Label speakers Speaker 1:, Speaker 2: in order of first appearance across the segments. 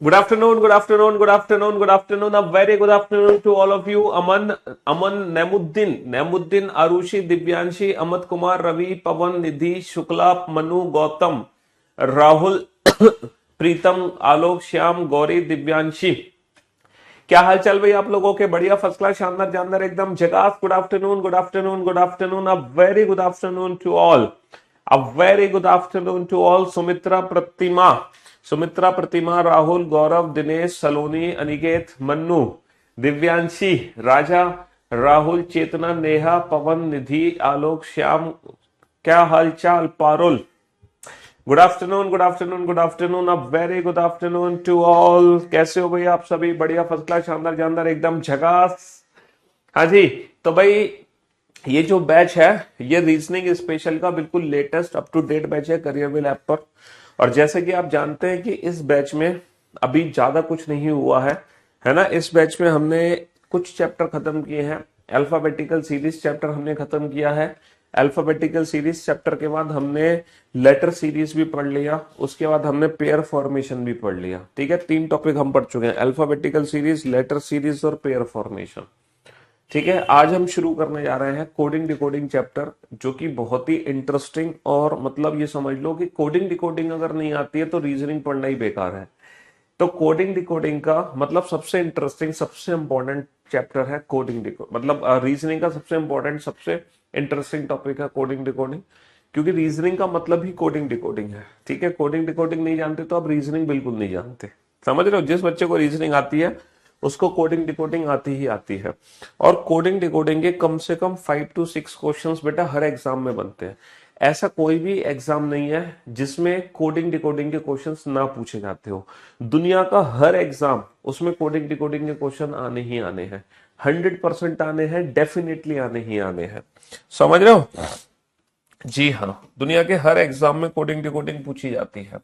Speaker 1: Good afternoon, good afternoon, good afternoon, good afternoon. A very good afternoon to all of you. Aman, Nemuddin, Arushi, Divyanshi, Amat Kumar, Ravi, Pavan, Nidhi, Shukla, Manu, Gautam, Rahul, प्रीतम, आलोक, श्याम, गौरी, दिव्यांशी। क्या हाल चाल भाई आप लोगों के? बढ़िया, first class, शानदार जानदार, एकदम झकास। Good afternoon, good afternoon, good afternoon. A very good afternoon to all. A very good afternoon to all. Sumitra Pratima, Rahul, Gaurav, Dinesh, Saloni, Aniket, Mannu, Divyanshi, Raja, Rahul, Chetna, Neha, Pawan, Nidhi, Alok, Shyam. क्या हाल चाल Parul? Good afternoon, good afternoon, good afternoon. A very good afternoon to all. कैसे हो भाई आप सभी? बढ़िया, फर्स्ट क्लास, शानदार जानदार, एकदम झकास। हाँ जी। तो भाई ये जो बैच है, ये रीजनिंग स्पेशल का बिल्कुल latest up to date batch है करियरविल ऐप पर। और जैसे कि आप जानते हैं कि इस बैच में अभी ज्यादा कुछ नहीं हुआ है ना। इस बैच में हमने कुछ चैप्टर खत्म किए हैं। अल्फाबेटिकल सीरीज चैप्टर हमने खत्म किया है। अल्फाबेटिकल सीरीज चैप्टर के बाद हमने लेटर सीरीज भी पढ़ लिया। उसके बाद हमने पेयर फॉर्मेशन भी पढ़ लिया। ठीक है, 3 टॉपिक हम पढ़ चुके हैं, अल्फाबेटिकल सीरीज, लेटर सीरीज और पेयर फॉर्मेशन। ठीक है, आज हम शुरू करने जा रहे हैं कोडिंग डिकोडिंग चैप्टर, जो कि बहुत ही इंटरेस्टिंग, और मतलब ये समझ लो कि कोडिंग डिकोडिंग अगर नहीं आती है तो रीजनिंग पढ़ना ही बेकार है। तो कोडिंग डिकोडिंग का मतलब सबसे इंटरेस्टिंग, सबसे इंपॉर्टेंट चैप्टर है कोडिंग डिकोड, मतलब रीजनिंग का सबसे इंपॉर्टेंट, सबसे इंटरेस्टिंग टॉपिक है कोडिंग डिकोडिंग। क्योंकि रीजनिंग का मतलब ही कोडिंग डिकोडिंग है। ठीक है, कोडिंग डिकोडिंग नहीं जानते तो आप रीजनिंग बिल्कुल नहीं जानते। समझ रहे हो? जिस बच्चे को रीजनिंग आती है उसको कोडिंग डिकोडिंग आती ही आती है। और कोडिंग डिकोडिंग के कम से कम 5 to 6 क्वेश्चंस बेटा हर एग्जाम में बनते हैं। ऐसा कोई भी एग्जाम नहीं है जिसमें कोडिंग डिकोडिंग के क्वेश्चंस ना पूछे जाते हो। दुनिया का हर एग्जाम, उसमें कोडिंग डिकोडिंग के क्वेश्चन आने ही आने हैं। 100% आने हैं, डेफिनेटली आने ही आने हैं। समझ रहे हो? जी हाँ, दुनिया के हर एग्जाम में कोडिंग डिकोडिंग पूछी जाती है।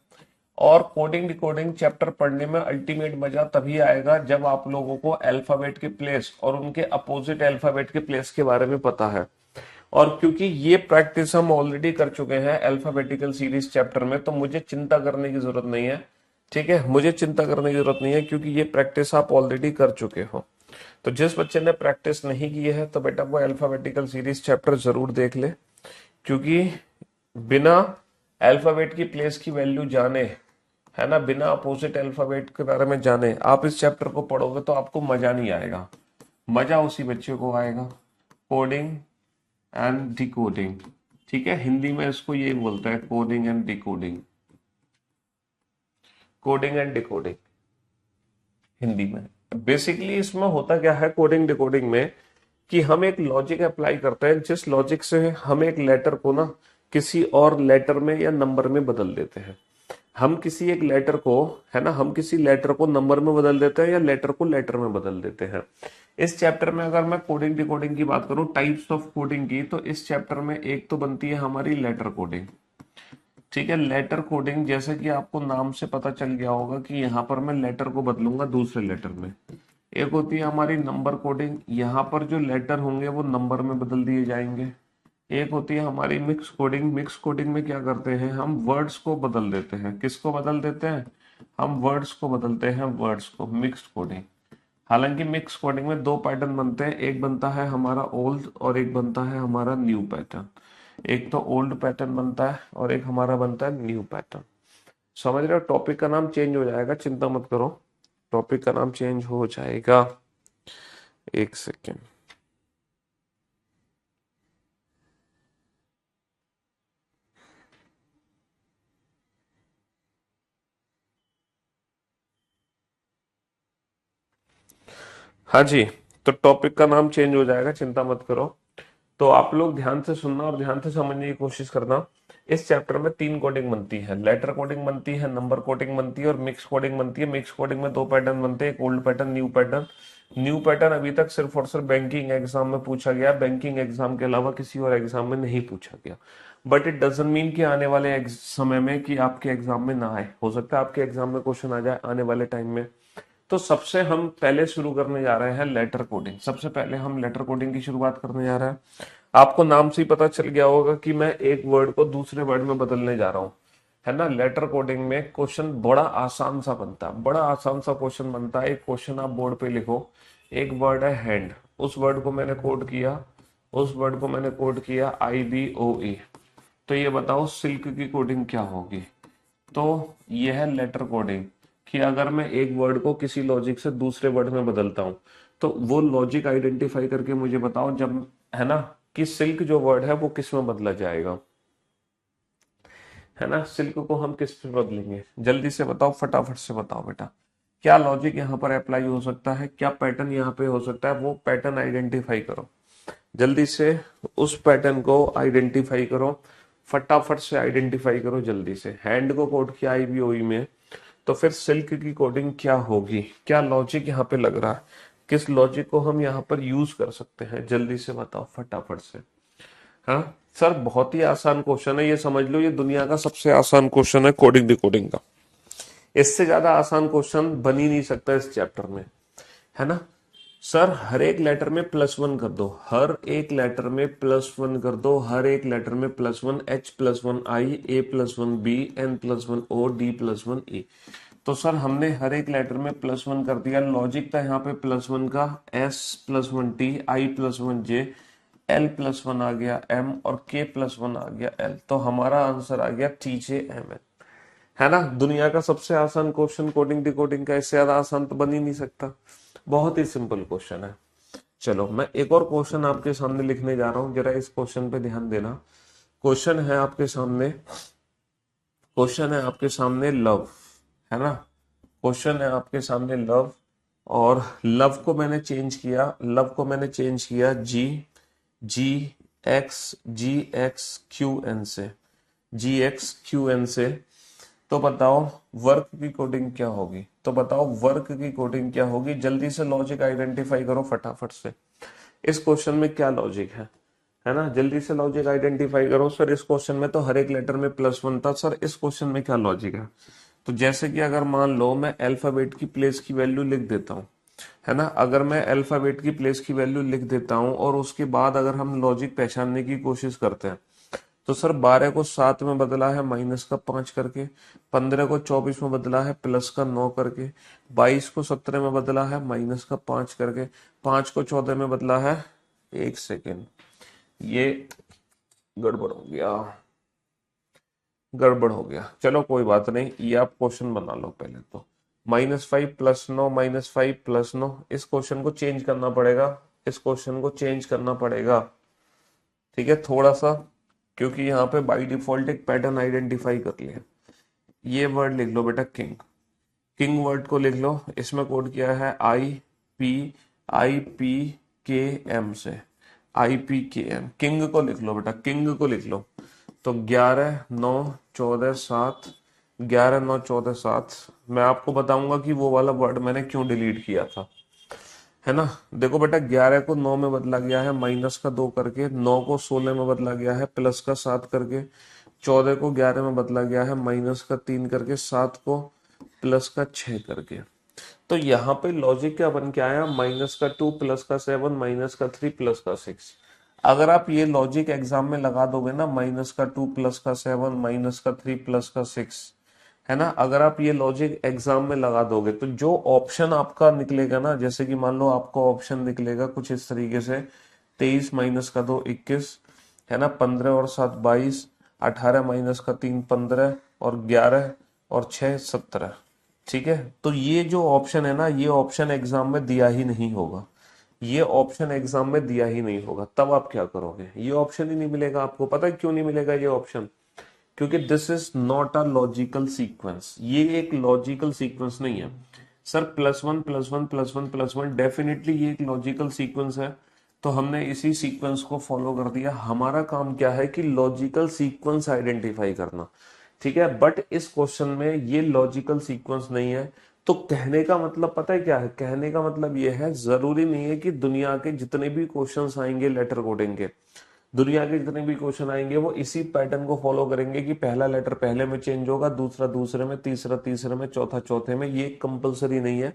Speaker 1: और कोडिंग डिकोडिंग चैप्टर पढ़ने में अल्टीमेट मजा तभी आएगा जब आप लोगों को अल्फाबेट के प्लेस और उनके अपोजिट अल्फाबेट के प्लेस के बारे में पता है। और क्योंकि ये प्रैक्टिस हम ऑलरेडी कर चुके हैं अल्फाबेटिकल सीरीज चैप्टर में, तो मुझे चिंता करने की जरूरत नहीं है। ठीक है, मुझे चिंता करने की जरूरत नहीं है, क्योंकि ये प्रैक्टिस आप ऑलरेडी कर चुके हो। तो जिस बच्चे ने प्रैक्टिस नहीं की है तो बेटा वो अल्फाबेटिकल सीरीज चैप्टर जरूर देख ले। क्योंकि बिना अल्फाबेट की प्लेस की वैल्यू जाने, है ना, बिना अपोजिट अल्फाबेट के बारे में जाने आप इस चैप्टर को पढ़ोगे तो आपको मजा नहीं आएगा। मजा उसी बच्चे को आएगा। Coding and decoding. ठीक है, हिंदी में इसको ये बोलते हैं, coding and decoding. Coding and decoding Hindi में। बेसिकली इसमें होता क्या है कोडिंग डिकोडिंग में, कि हम एक लॉजिक अप्लाई करते हैं, जिस लॉजिक से हम एक लेटर को ना किसी और लेटर में या नंबर में बदल देते हैं। हम किसी एक लेटर को, है ना, हम किसी लेटर को नंबर में बदल देते हैं या लेटर को लेटर में बदल देते हैं। इस चैप्टर में अगर मैं कोडिंग डिकोडिंग की बात करूं, टाइप्स ऑफ कोडिंग की, तो इस चैप्टर में एक तो बनती है हमारी लेटर कोडिंग। ठीक है, लेटर कोडिंग, जैसे कि आपको नाम से पता चल गया होगा कि यहाँ पर मैं लेटर को बदलूंगा दूसरे लेटर में। एक होती है हमारी नंबर कोडिंग, यहाँ पर जो लेटर होंगे वो नंबर में बदल दिए जाएंगे। एक होती है हमारी मिक्स कोडिंग। मिक्स कोडिंग में क्या करते हैं, हम वर्ड्स को बदल देते हैं। किसको बदल देते हैं? हम वर्ड्स को बदलते हैं, वर्ड्स को। Mix coding. हालांकि मिक्स कोडिंग में 2 पैटर्न बनते हैं, एक बनता है हमारा ओल्ड और एक बनता है हमारा न्यू पैटर्न। एक तो ओल्ड पैटर्न बनता है और एक हमारा बनता है न्यू पैटर्न। समझ रहे हो? टॉपिक का नाम चेंज हो जाएगा, चिंता मत करो, टॉपिक का नाम चेंज हो जाएगा। एक सेकेंड। हाँ जी, तो टॉपिक का नाम चेंज हो जाएगा, चिंता मत करो। तो आप लोग ध्यान से सुनना और ध्यान से समझने की कोशिश करना। इस चैप्टर में 3 कोडिंग बनती है, लेटर कोडिंग बनती है, नंबर कोडिंग बनती है और मिक्स कोडिंग बनती है। मिक्स कोडिंग में 2 पैटर्न बनते हैं, एक old pattern, new pattern. New pattern अभी तक सिर्फ और सिर्फ बैंकिंग एग्जाम में पूछा गया, बैंकिंग एग्जाम के अलावा किसी और एग्जाम में नहीं पूछा गया। बट इट डजंट मीन कि आने वाले समय में कि आपके एग्जाम में ना आए। हो सकता है आपके एग्जाम में क्वेश्चन आ जाए आने वाले टाइम में। तो सबसे हम पहले शुरू करने जा रहे हैं लेटर कोडिंग। सबसे पहले हम लेटर कोडिंग की शुरुआत करने जा रहे हैं। आपको नाम से ही पता चल गया होगा कि मैं एक वर्ड को दूसरे वर्ड में बदलने जा रहा हूं। है ना। लेटर कोडिंग में क्वेश्चन बड़ा आसान सा बनता है, बड़ा आसान सा क्वेश्चन बनता है। एक क्वेश्चन आप बोर्ड पे लिखो, एक वर्ड है हैंड, उस वर्ड को मैंने कोड किया, उस वर्ड को मैंने कोड किया IBOE। तो ये बताओ सिल्क की कोडिंग क्या होगी। तो ये है लेटर कोडिंग, कि अगर मैं एक वर्ड को किसी लॉजिक से दूसरे वर्ड में बदलता हूं तो वो लॉजिक आइडेंटिफाई करके मुझे बताओ जब, है ना, कि सिल्क जो वर्ड है वो किस में बदला जाएगा, है ना। सिल्क को हम किस पे बदलेंगे, जल्दी से बताओ, फटाफट से बताओ बेटा। क्या लॉजिक यहाँ पर अप्लाई हो सकता है, क्या पैटर्न यहाँ पे हो सकता है, वो पैटर्न आइडेंटिफाई करो जल्दी से। उस पैटर्न को आइडेंटिफाई करो, फटाफट से आइडेंटिफाई करो जल्दी से। हैंड को कोड किया IBOE में, तो फिर सिल्क की कोडिंग क्या होगी, क्या लॉजिक यहाँ पे लग रहा है, किस लॉजिक को हम यहाँ पर यूज कर सकते हैं, जल्दी से बताओ फटाफट से। हाँ सर, बहुत ही आसान क्वेश्चन है, ये समझ लो ये दुनिया का सबसे आसान क्वेश्चन है कोडिंग डिकोडिंग का। इससे ज्यादा आसान क्वेश्चन बन ही नहीं सकता इस चैप्टर में, है ना। सर हर एक लेटर में +1 कर दो, हर एक लेटर में +1 कर दो, हर एक लेटर में +1, H+1I, A+1B, N+1O, D+1E। तो सर हमने हर एक लेटर में +1 कर दिया। लॉजिक था यहाँ पे +1 का, S+1T, I+1J, L+1 आ गया M, और K+1 आ गया L। तो हमारा आंसर आ गया TJMN, है ना। दुनिया का सबसे आसान क्वेश्चन कोडिंग डिकोडिंग का, इससे ज्यादा आसान तो बन ही नहीं सकता। बहुत ही सिंपल क्वेश्चन है। चलो मैं एक और क्वेश्चन आपके सामने लिखने जा रहा हूं, जरा इस क्वेश्चन पे ध्यान देना। क्वेश्चन है आपके सामने, क्वेश्चन है आपके सामने लव, है ना। क्वेश्चन है आपके सामने लव, और लव को मैंने चेंज किया, लव को मैंने चेंज किया GXQN से, GXQN से। तो बताओ वर्क की कोडिंग क्या होगी, तो बताओ वर्क की कोडिंग क्या होगी, जल्दी से लॉजिक आइडेंटिफाई करो फटाफट से। इस क्वेश्चन में क्या लॉजिक है ना, जल्दी से लॉजिक आइडेंटिफाई करो। सर इस क्वेश्चन में तो हर एक लेटर में +1 था, सर इस क्वेश्चन में क्या लॉजिक है। तो जैसे कि अगर मान लो मैं अल्फाबेट की प्लेस की वैल्यू लिख देता हूँ, है ना, अगर मैं अल्फाबेट की प्लेस की वैल्यू लिख देता हूँ और उसके बाद अगर हम लॉजिक पहचानने की कोशिश करते हैं, तो सर 12 को 7 में बदला है -5 करके, 15 को 24 में बदला है +9 करके, 22 को 17 में बदला है -5 करके, 5 को 14 में बदला है, 1 सेकेंड, ये गड़बड़ हो गया, गड़बड़ हो गया। चलो कोई बात नहीं, ये आप क्वेश्चन बना लो पहले तो। -5 +9, -5 +9, इस क्वेश्चन को चेंज करना पड़ेगा, इस क्वेश्चन को चेंज करना पड़ेगा, ठीक है, थोड़ा सा, क्योंकि यहाँ पे बाय डिफॉल्ट एक पैटर्न आइडेंटिफाई कर लिया। ये वर्ड लिख लो बेटा किंग, किंग वर्ड को लिख लो, इसमें कोड किया है IPKM से, IPKM। किंग को लिख लो बेटा, किंग को लिख लो। तो 11 9 14 7, 11 9 14 7। मैं आपको बताऊंगा कि वो वाला वर्ड मैंने क्यों डिलीट किया था, है ना। देखो बेटा 11 को 9 में बदला गया है -2 करके, 9 को 16 में बदला गया है +7 करके, 14 को 11 में बदला गया है -3 करके, 7 को +6 करके। तो यहाँ पे लॉजिक क्या बन के आया, -2 +7 -3 +6। अगर आप ये लॉजिक एग्जाम में लगा दोगे ना, -2 +7 -3 +6, है ना, अगर आप ये लॉजिक एग्जाम में लगा दोगे तो जो ऑप्शन आपका निकलेगा ना, जैसे कि मान लो आपका ऑप्शन निकलेगा कुछ इस तरीके से, 23 -2 21, है ना, 15 और 7 22, 18 -3 15, और 11 और 6 17, ठीक है। तो ये जो ऑप्शन है ना, ये ऑप्शन एग्जाम में दिया ही नहीं होगा, ये ऑप्शन एग्जाम में दिया ही नहीं होगा, तब आप क्या करोगे, ये ऑप्शन ही नहीं मिलेगा आपको। पता है क्यों नहीं मिलेगा ये ऑप्शन, क्योंकि this is not a logical sequence, ये एक लॉजिकल सीक्वेंस नहीं है। सर +1 +1 +1 +1 डेफिनेटली ये एक लॉजिकल सीक्वेंस है, तो हमने इसी सीक्वेंस को फॉलो कर दिया। हमारा काम क्या है कि लॉजिकल सीक्वेंस आइडेंटिफाई करना, ठीक है। बट इस क्वेश्चन में ये लॉजिकल सीक्वेंस नहीं है। तो कहने का मतलब पता है क्या है, कहने का मतलब ये है, जरूरी नहीं है कि दुनिया के जितने भी क्वेश्चंस आएंगे लेटर कोडिंग के, दुनिया के जितने भी क्वेश्चन आएंगे वो इसी पैटर्न को फॉलो करेंगे कि पहला लेटर पहले में चेंज होगा, दूसरा दूसरे में, तीसरा तीसरे में, चौथा चौथे में। ये कंपलसरी नहीं है,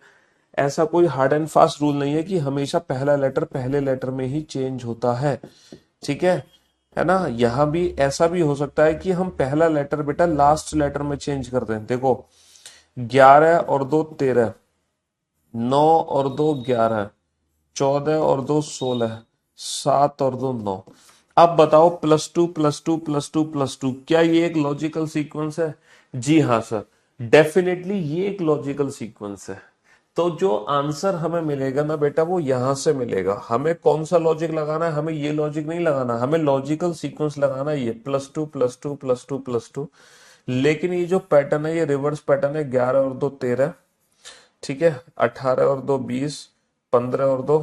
Speaker 1: ऐसा कोई हार्ड एंड फास्ट रूल नहीं है कि हमेशा पहला लेटर पहले लेटर में ही चेंज होता है, ठीक है। है ना। यहाँ भी ऐसा भी हो सकता है कि हम पहला लेटर बेटा लास्ट लेटर में चेंज कर दें। देखो 11 और 2 13, 9 और 2 11, 14 और 2 16, 7 और 2 9। अब बताओ +2 +2 +2 +2, क्या ये एक लॉजिकल सीक्वेंस है? जी हाँ सर, डेफिनेटली ये एक लॉजिकल सीक्वेंस है। तो जो आंसर हमें मिलेगा ना बेटा वो यहां से मिलेगा। हमें कौन सा लॉजिक लगाना है? हमें ये लॉजिक नहीं लगाना, हमें लॉजिकल सीक्वेंस लगाना है, ये +2 +2 +2 +2। लेकिन ये जो पैटर्न है ये रिवर्स पैटर्न है। 11 और 2 13, ठीक है, 18 और 2 20, 15 और 2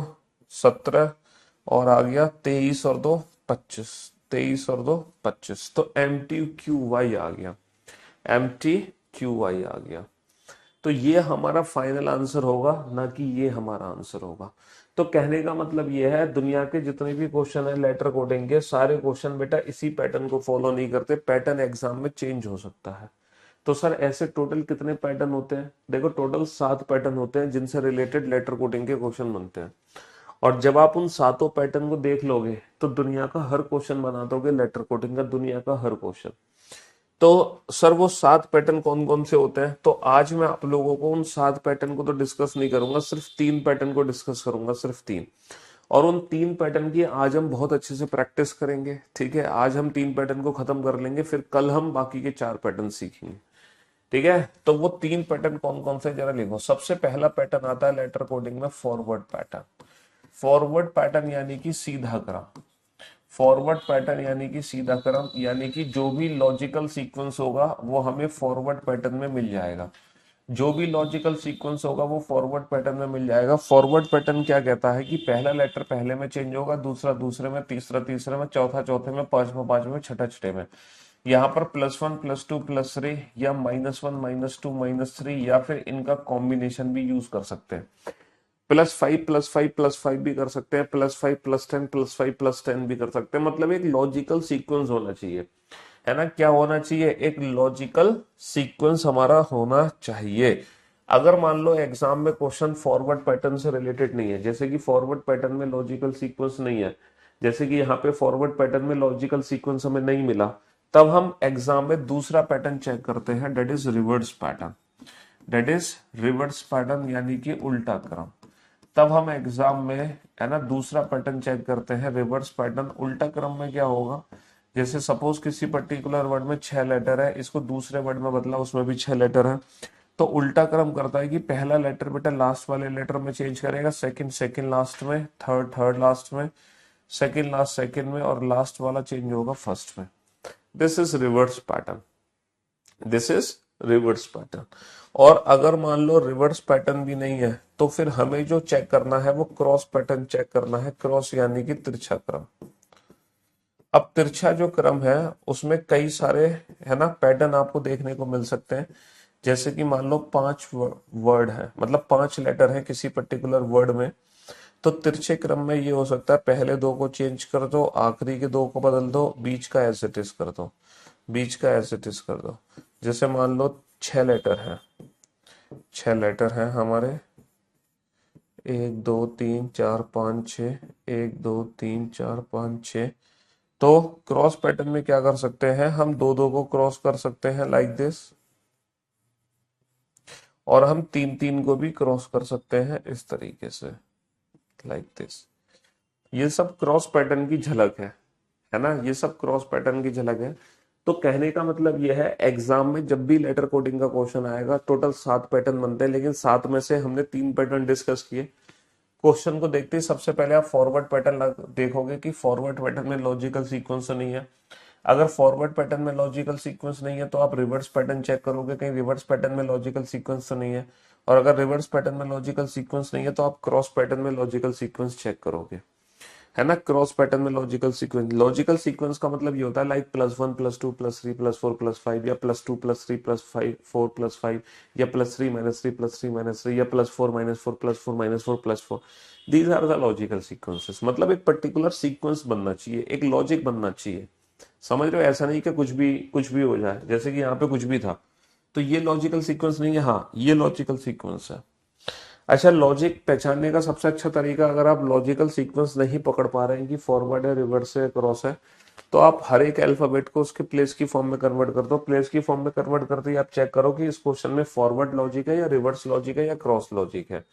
Speaker 1: 17, और आ गया 23 और 2 25, 23 और 2 25। तो MTQY आ गया, MTQY आ गया। तो ये हमारा फाइनल आंसर होगा, ना कि ये हमारा आंसर होगा। तो कहने का मतलब ये है, दुनिया के जितने भी क्वेश्चन है लेटर कोडिंग के, सारे क्वेश्चन बेटा इसी पैटर्न को फॉलो नहीं करते, पैटर्न एग्जाम में चेंज हो सकता है। तो सर ऐसे टोटल कितने पैटर्न होते हैं? देखो टोटल 7 पैटर्न होते हैं जिनसे रिलेटेड लेटर कोडिंग के क्वेश्चन बनते हैं। और जब आप उन सातों पैटर्न को देख लोगे तो दुनिया का हर क्वेश्चन बना दोगे लेटर कोडिंग का, दुनिया का हर क्वेश्चन। तो सर वो 7 पैटर्न कौन कौन से होते हैं? तो आज मैं आप लोगों को उन 7 पैटर्न को तो डिस्कस नहीं करूंगा, सिर्फ 3 पैटर्न को डिस्कस करूंगा, सिर्फ 3। और उन 3 पैटर्न की आज हम बहुत अच्छे से प्रैक्टिस करेंगे, ठीक है। आज हम 3 पैटर्न को खत्म कर लेंगे, फिर कल हम बाकी के 4 पैटर्न सीखेंगे, ठीक है। तो वो 3 पैटर्न कौन कौन से जरा लिखो। सबसे पहला पैटर्न आता है लेटर कोडिंग में फॉरवर्ड पैटर्न। फॉरवर्ड पैटर्न यानी कि सीधा क्रम। फॉरवर्ड पैटर्न यानी कि सीधा क्रम, यानी कि जो भी लॉजिकल सीक्वेंस होगा वो हमें फॉरवर्ड पैटर्न में मिल जाएगा। जो भी लॉजिकल सीक्वेंस होगा वो फॉरवर्ड पैटर्न में मिल जाएगा। फॉरवर्ड पैटर्न क्या कहता है कि पहला लेटर पहले में चेंज होगा, दूसरा दूसरे में, तीसरा तीसरे में, चौथा चौथे में, पांचवा पांचवे में, छठा छठे में। यहाँ पर +1 +2 +3 या -1 -2 -3, या फिर इनका कॉम्बिनेशन भी यूज कर सकते हैं। +5 +5 +5 भी कर सकते हैं, +5 +10 +5 +10 भी कर सकते हैं। मतलब एक लॉजिकल सीक्वेंस होना चाहिए, है ना। क्या होना चाहिए? एक लॉजिकल सीक्वेंस हमारा होना चाहिए। अगर मान लो एग्जाम में क्वेश्चन फॉरवर्ड पैटर्न से रिलेटेड नहीं है, जैसे कि फॉरवर्ड पैटर्न में लॉजिकल सीक्वेंस नहीं है, जैसे कि यहाँ पे फॉरवर्ड पैटर्न में लॉजिकल सीक्वेंस हमें नहीं मिला, तब हम एग्जाम में दूसरा पैटर्न चेक करते हैं, that is reverse pattern. That is reverse pattern यानी कि उल्टा क्रम। तब हम एग्जाम में, है ना, दूसरा पैटर्न चेक करते हैं, रिवर्स पैटर्न। उल्टा क्रम में क्या होगा? जैसे सपोज किसी पर्टिकुलर वर्ड में 6 लेटर है, इसको दूसरे वर्ड में बदला, उसमें भी 6 लेटर है। तो उल्टा क्रम करता है कि पहला लेटर बेटा लास्ट वाले लेटर में चेंज करेगा, सेकंड सेकंड लास्ट में, थर्ड थर्ड लास्ट में, सेकंड लास्ट सेकंड में, और लास्ट वाला चेंज होगा फर्स्ट में। This is reverse pattern, this is reverse pattern. और अगर मान लो रिवर्स पैटर्न भी नहीं है तो फिर हमें जो चेक करना है वो क्रॉस पैटर्न चेक करना है। क्रॉस यानी कि तिरछा क्रम। अब तिरछा जो क्रम है उसमें कई सारे, है ना, पैटर्न आपको देखने को मिल सकते हैं। जैसे कि मान लो 5 वर्ड है, मतलब 5 लेटर है किसी पर्टिकुलर वर्ड में, तो तिरछे क्रम में ये हो सकता है पहले 2 को चेंज कर दो, आखिरी के 2 को बदल दो, बीच का एज इट इज कर दो, बीच का एज इट इज कर दो। जैसे मान लो 6 लेटर है, 6 लेटर है हमारे, 1 2 3 4 5 6, 1 2 3 4 5 6। तो क्रॉस पैटर्न में क्या कर सकते हैं? हम 2 2 को क्रॉस कर सकते हैं लाइक दिस, और हम 3 3 को भी क्रॉस कर सकते हैं इस तरीके से, लाइक दिस। ये सब क्रॉस पैटर्न की झलक है ना, ये सब क्रॉस पैटर्न की झलक है। तो कहने का मतलब यह है, एग्जाम में जब भी लेटर कोडिंग का क्वेश्चन आएगा, टोटल 7 पैटर्न बनते हैं, लेकिन 7 में से हमने 3 पैटर्न डिस्कस किए। क्वेश्चन को देखते ही सबसे पहले आप फॉरवर्ड पैटर्न देखोगे कि फॉरवर्ड पैटर्न में लॉजिकल सीक्वेंस तो नहीं है। अगर फॉरवर्ड पैटर्न में लॉजिकल सीक्वेंस नहीं है तो आप रिवर्स पैटर्न चेक करोगे, कहीं रिवर्स पैटर्न में लॉजिकल सीक्वेंस तो नहीं है। और अगर रिवर्स पैटर्न में लॉजिकल सीक्वेंस नहीं है तो आप क्रॉस पैटर्न में लॉजिकल सीक्वेंस चेक करोगे, है ना। क्रॉस पैटर्न में लॉजिकल सीक्वेंस, लॉजिकल सीक्वेंस का मतलब ये होता है लाइक +1 +2 +3 +4 +5, या +2 +3 +5 4 +5, या +3 -3 +3 -3, या +4 -4 +4 -4 +4। These are the logical sequences. मतलब एक पर्टिकुलर सीक्वेंस बनना चाहिए, एक लॉजिक बनना चाहिए, समझ रहे हो। ऐसा नहीं कि कुछ भी हो जाए, जैसे कि यहाँ पे कुछ भी था, तो ये लॉजिकल सीक्वेंस नहीं है। हाँ, ये लॉजिकल सीक्वेंस है। अच्छा, लॉजिक पहचानने का सबसे अच्छा तरीका, अगर आप लॉजिकल सीक्वेंस नहीं पकड़ पा रहे हैं कि फॉरवर्ड है, रिवर्स है, क्रॉस है, तो आप हर एक अल्फाबेट को उसके प्लेस की फॉर्म में कन्वर्ट कर दो। प्लेस की फॉर्म में कन्वर्ट करते ही आप चेक करो कि इस क्वेश्चन में फॉरवर्ड लॉजिक है या रिवर्स लॉजिक है या क्रॉस लॉजिक है।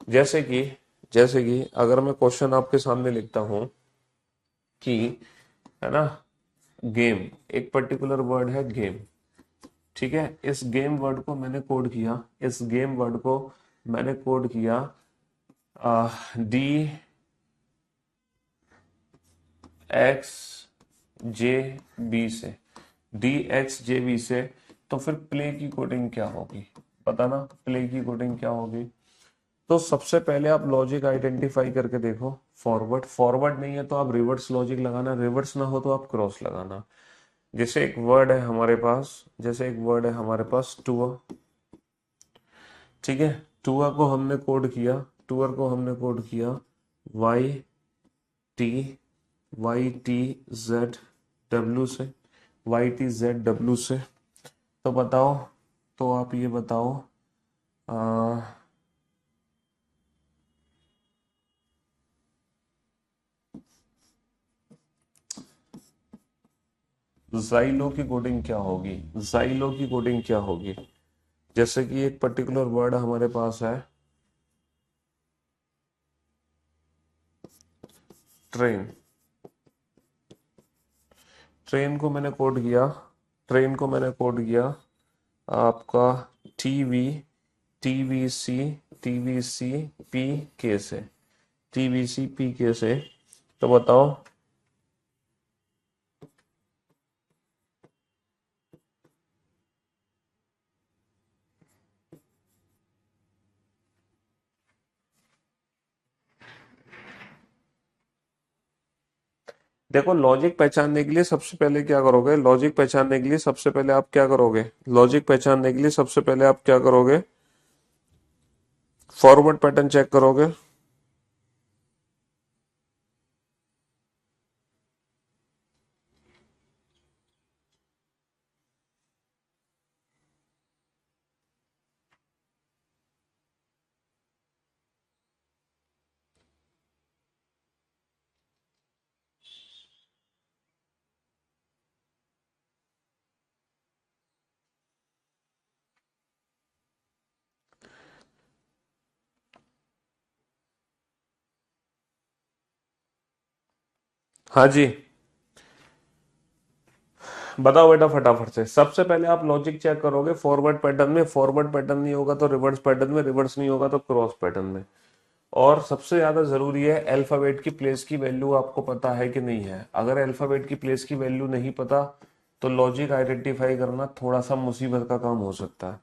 Speaker 1: जैसे कि अगर मैं क्वेश्चन आपके सामने लिखता हूं कि, है ना, गेम, एक पर्टिकुलर वर्ड है गेम, ठीक है, इस गेम वर्ड को मैंने कोड किया, इस गेम वर्ड को मैंने कोड किया डी एक्स जे बी से, डी एक्स जे बी से। तो फिर प्ले की कोडिंग क्या होगी, पता ना, प्ले की कोडिंग क्या होगी। तो सबसे पहले आप लॉजिक आइडेंटिफाई करके देखो। फॉरवर्ड, फॉरवर्ड नहीं है तो आप रिवर्स लॉजिक लगाना, रिवर्स ना हो तो आप क्रॉस लगाना। जैसे एक वर्ड है हमारे पास, जैसे एक वर्ड है हमारे पास टूअर, ठीक है, टूअर को हमने कोड किया, टूअर को हमने कोड किया Y T, Y T Z W से, वाई टी जेड डब्ल्यू से। तो बताओ, तो आप ये बताओ, जाइलो की कोडिंग क्या होगी, जाइलो की कोडिंग क्या होगी। जैसे कि एक पर्टिकुलर वर्ड हमारे पास है ट्रेन, ट्रेन को मैंने कोड किया, ट्रेन को मैंने कोड किया आपका टीवी, टीवीसी, टीवीसी पी के से, टीवीसी पी के से। तो बताओ, देखो लॉजिक पहचानने के लिए सबसे पहले क्या करोगे, लॉजिक पहचानने के लिए सबसे पहले आप क्या करोगे, लॉजिक पहचानने के लिए सबसे पहले आप क्या करोगे, फॉरवर्ड पैटर्न चेक करोगे। हाँ जी, बताओ बेटा फटाफट से। सबसे पहले आप लॉजिक चेक करोगे फॉरवर्ड पैटर्न में, फॉरवर्ड पैटर्न नहीं होगा तो रिवर्स पैटर्न में, रिवर्स नहीं होगा तो क्रॉस पैटर्न में। और सबसे ज्यादा जरूरी है अल्फाबेट की प्लेस की वैल्यू आपको पता है कि नहीं है। अगर अल्फाबेट की प्लेस की वैल्यू नहीं पता तो लॉजिक आइडेंटिफाई करना थोड़ा सा मुसीबत का काम हो सकता है।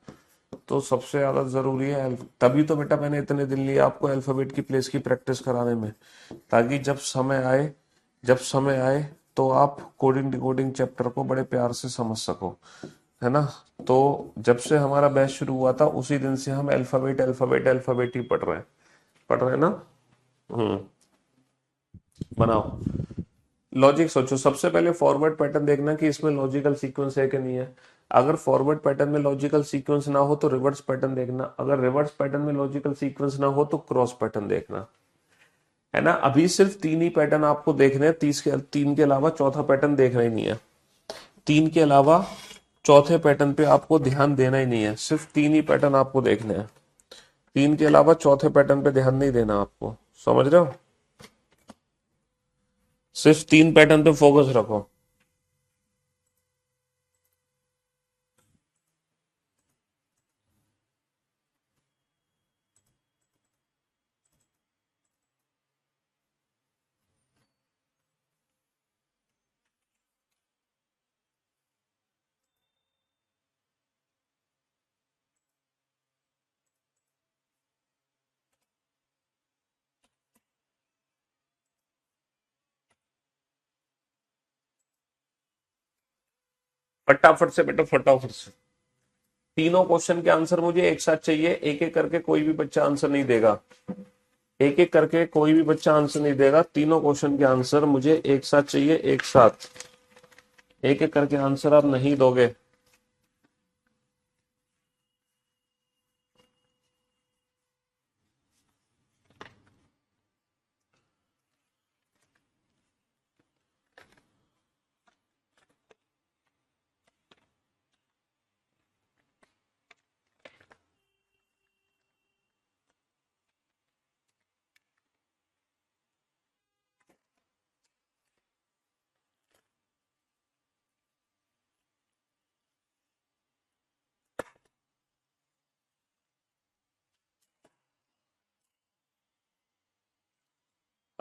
Speaker 1: तो सबसे ज्यादा जरूरी है तभी तो बेटा मैंने इतने दिन लिए आपको अल्फाबेट की प्लेस की प्रैक्टिस कराने में, ताकि जब समय आए तो आप कोडिंग डिकोडिंग चैप्टर को बड़े प्यार से समझ सको, है ना। तो जब से हमारा बैच शुरू हुआ था उसी दिन से हम अल्फाबेट अल्फाबेट अल्फाबेट ही पढ़ रहे हैं ना। हम्म, बनाओ लॉजिक। सोचो सबसे पहले फॉरवर्ड पैटर्न देखना कि इसमें लॉजिकल सीक्वेंस है कि नहीं है। अगर फॉरवर्ड पैटर्न में लॉजिकल सीक्वेंस ना हो तो रिवर्स पैटर्न देखना, अगर रिवर्स पैटर्न में लॉजिकल सीक्वेंस ना हो तो क्रॉस पैटर्न देखना, है ना। अभी सिर्फ तीन ही पैटर्न आपको देखने हैं, तीन के अलावा चौथा पैटर्न देखना ही नहीं है। तीन के अलावा चौथे पैटर्न पे आपको ध्यान देना ही नहीं है, सिर्फ तीन ही पैटर्न आपको देखने हैं। तीन के अलावा चौथे पैटर्न पे ध्यान नहीं देना आपको, समझ रहे हो। सिर्फ तीन पैटर्न पे फोकस रखो। फटाफट से बेटा फटाफट से, तीनों क्वेश्चन के आंसर मुझे एक साथ चाहिए, एक एक करके कोई भी बच्चा आंसर नहीं देगा, एक एक करके कोई भी बच्चा आंसर नहीं देगा। तीनों क्वेश्चन के आंसर मुझे एक साथ चाहिए, एक साथ। एक एक करके आंसर आप नहीं दोगे।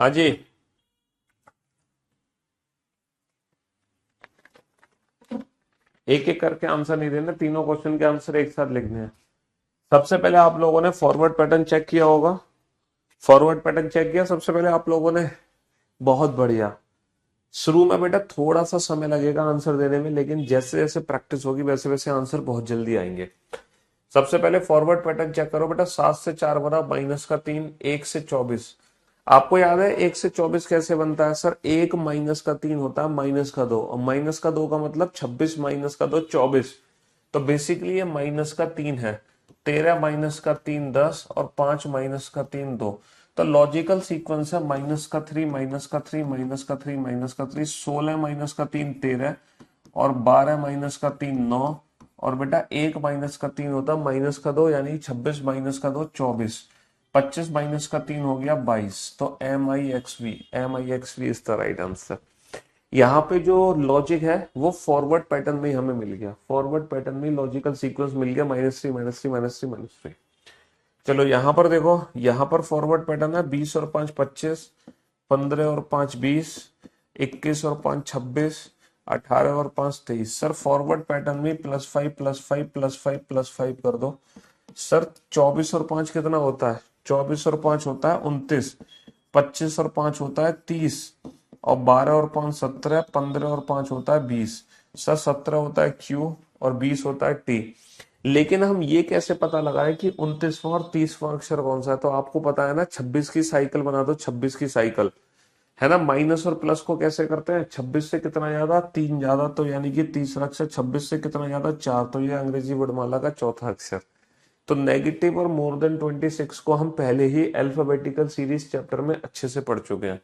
Speaker 1: हाँ जी, एक एक करके आंसर नहीं देना, तीनों क्वेश्चन के आंसर एक साथ लिखने हैं। सबसे पहले आप लोगों ने फॉरवर्ड पैटर्न चेक किया होगा, फॉरवर्ड पैटर्न चेक किया सबसे पहले आप लोगों ने, बहुत बढ़िया। शुरू में बेटा थोड़ा सा समय लगेगा आंसर देने में, लेकिन जैसे जैसे प्रैक्टिस होगी वैसे वैसे आंसर बहुत जल्दी आएंगे। सबसे पहले फॉरवर्ड पैटर्न चेक करो बेटा, 7 से 4 बना, -3, 1 से 24। आपको याद है 1 से 24 कैसे बनता है सर? 1 -3 होता है -2, और -2 का मतलब 26 -2 24। तो बेसिकली ये -3 है। 13 -3 10 और 5 -3 2। तो लॉजिकल सीक्वेंस है -3 -3 -3 -3, 16 -3 13 और 12 -3 9, और बेटा 1 -3 होता -2 यानी 26 -2 24, 25 -3 हो गया 22। तो MIXV is the right answer. यहाँ पे जो लॉजिक है वो फॉरवर्ड पैटर्न में हमें मिल गया, फॉरवर्ड पैटर्न में लॉजिकल सीक्वेंस मिल गया, -3 -3 -3 -3। चलो यहाँ पर देखो, यहाँ पर फॉरवर्ड पैटर्न है 20 और 5 25, 15 और 5 20, 21 और 5 26, 18 और 5 23। सर फॉरवर्ड पैटर्न में +5 +5 +5 +5 कर दो। सर 24 और 5 कितना होता है? 24 और 5 होता है 29, 25 और 5 होता है 30, और 12 और 5 17, 15 और 5 होता है 20। सर 17 होता है Q और 20 होता है T। लेकिन हम ये कैसे पता लगाएं कि 29वां और 30वां अक्षर कौन सा है? तो आपको पता है ना, 26 की साइकिल बना दो, 26 की साइकिल है ना। माइनस और प्लस को कैसे करते हैं? 26 से कितना ज्यादा? 3 ज्यादा, तो यानी कि तीसरा अक्षर। 26 से कितना ज्यादा? 4, तो ये अंग्रेजी वर्णमाला का चौथा अक्षर। तो नेगेटिव और मोर देन 26 को हम पहले ही अल्फाबेटिकल सीरीज चैप्टर में अच्छे से पढ़ चुके हैं।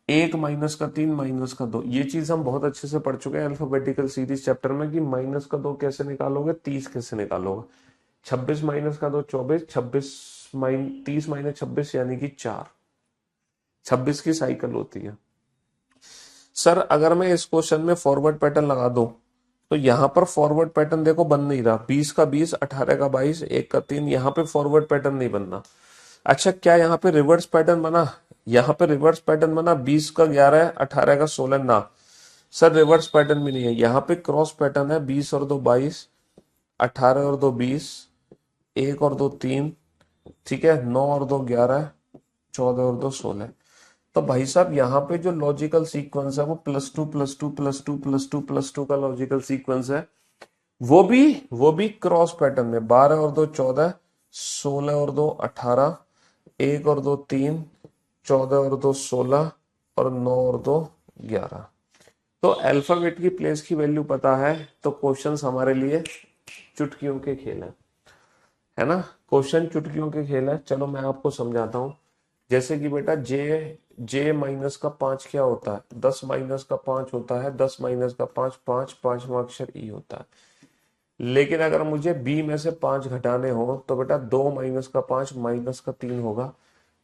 Speaker 1: 1 -3 -2, ये चीज हम बहुत अच्छे से पढ़ चुके हैं अल्फाबेटिकल सीरीज चैप्टर में, कि -2 कैसे निकालोगे, 30 कैसे निकालोगे। 26 -2 24, 30 -26 यानी कि 4। 26 की साइकिल होती है। सर अगर मैं इस क्वेश्चन में फॉरवर्ड पैटर्न लगा दूं, तो यहाँ पर फॉरवर्ड पैटर्न देखो बन नहीं रहा। 20 का 20, 18 का 22, 1 का 3, यहाँ पे फॉरवर्ड पैटर्न नहीं बनना। अच्छा क्या यहाँ पे रिवर्स पैटर्न बना? यहाँ पे रिवर्स पैटर्न बना, 20 का 11, 18 का 16 ना। सर रिवर्स पैटर्न भी नहीं है, यहाँ पे क्रॉस पैटर्न है। 20 और 2 22, 18 और 2 20, 1 और 2 3, ठीक है, 9 और 2 11, 14 और 2 16। तो भाई साहब यहाँ पे जो लॉजिकल सीक्वेंस है वो +2 +2 +2 +2 +2 का लॉजिकल सीक्वेंस है। वो भी क्रॉस पैटर्न में। 12 और 2 14, 16 और 2 18, 1 और 2 3, 14 और 2 16, और 9 और 2 11। तो अल्फाबेट की प्लेस की वैल्यू पता है, तो क्वेश्चंस हमारे लिए चुटकियों के खेल है ना। क्वेश्चन चुटकियों के खेल है। चलो मैं आपको समझाता हूँ। जैसे कि बेटा जे माइनस का 5 क्या होता है? 10 माइनस का 5 होता है, 10 माइनस का 5 5, पांचवा अक्षर ई होता है। लेकिन अगर मुझे बी में से 5 घटाने हो तो बेटा 2 माइनस का 5 माइनस का 3 होगा।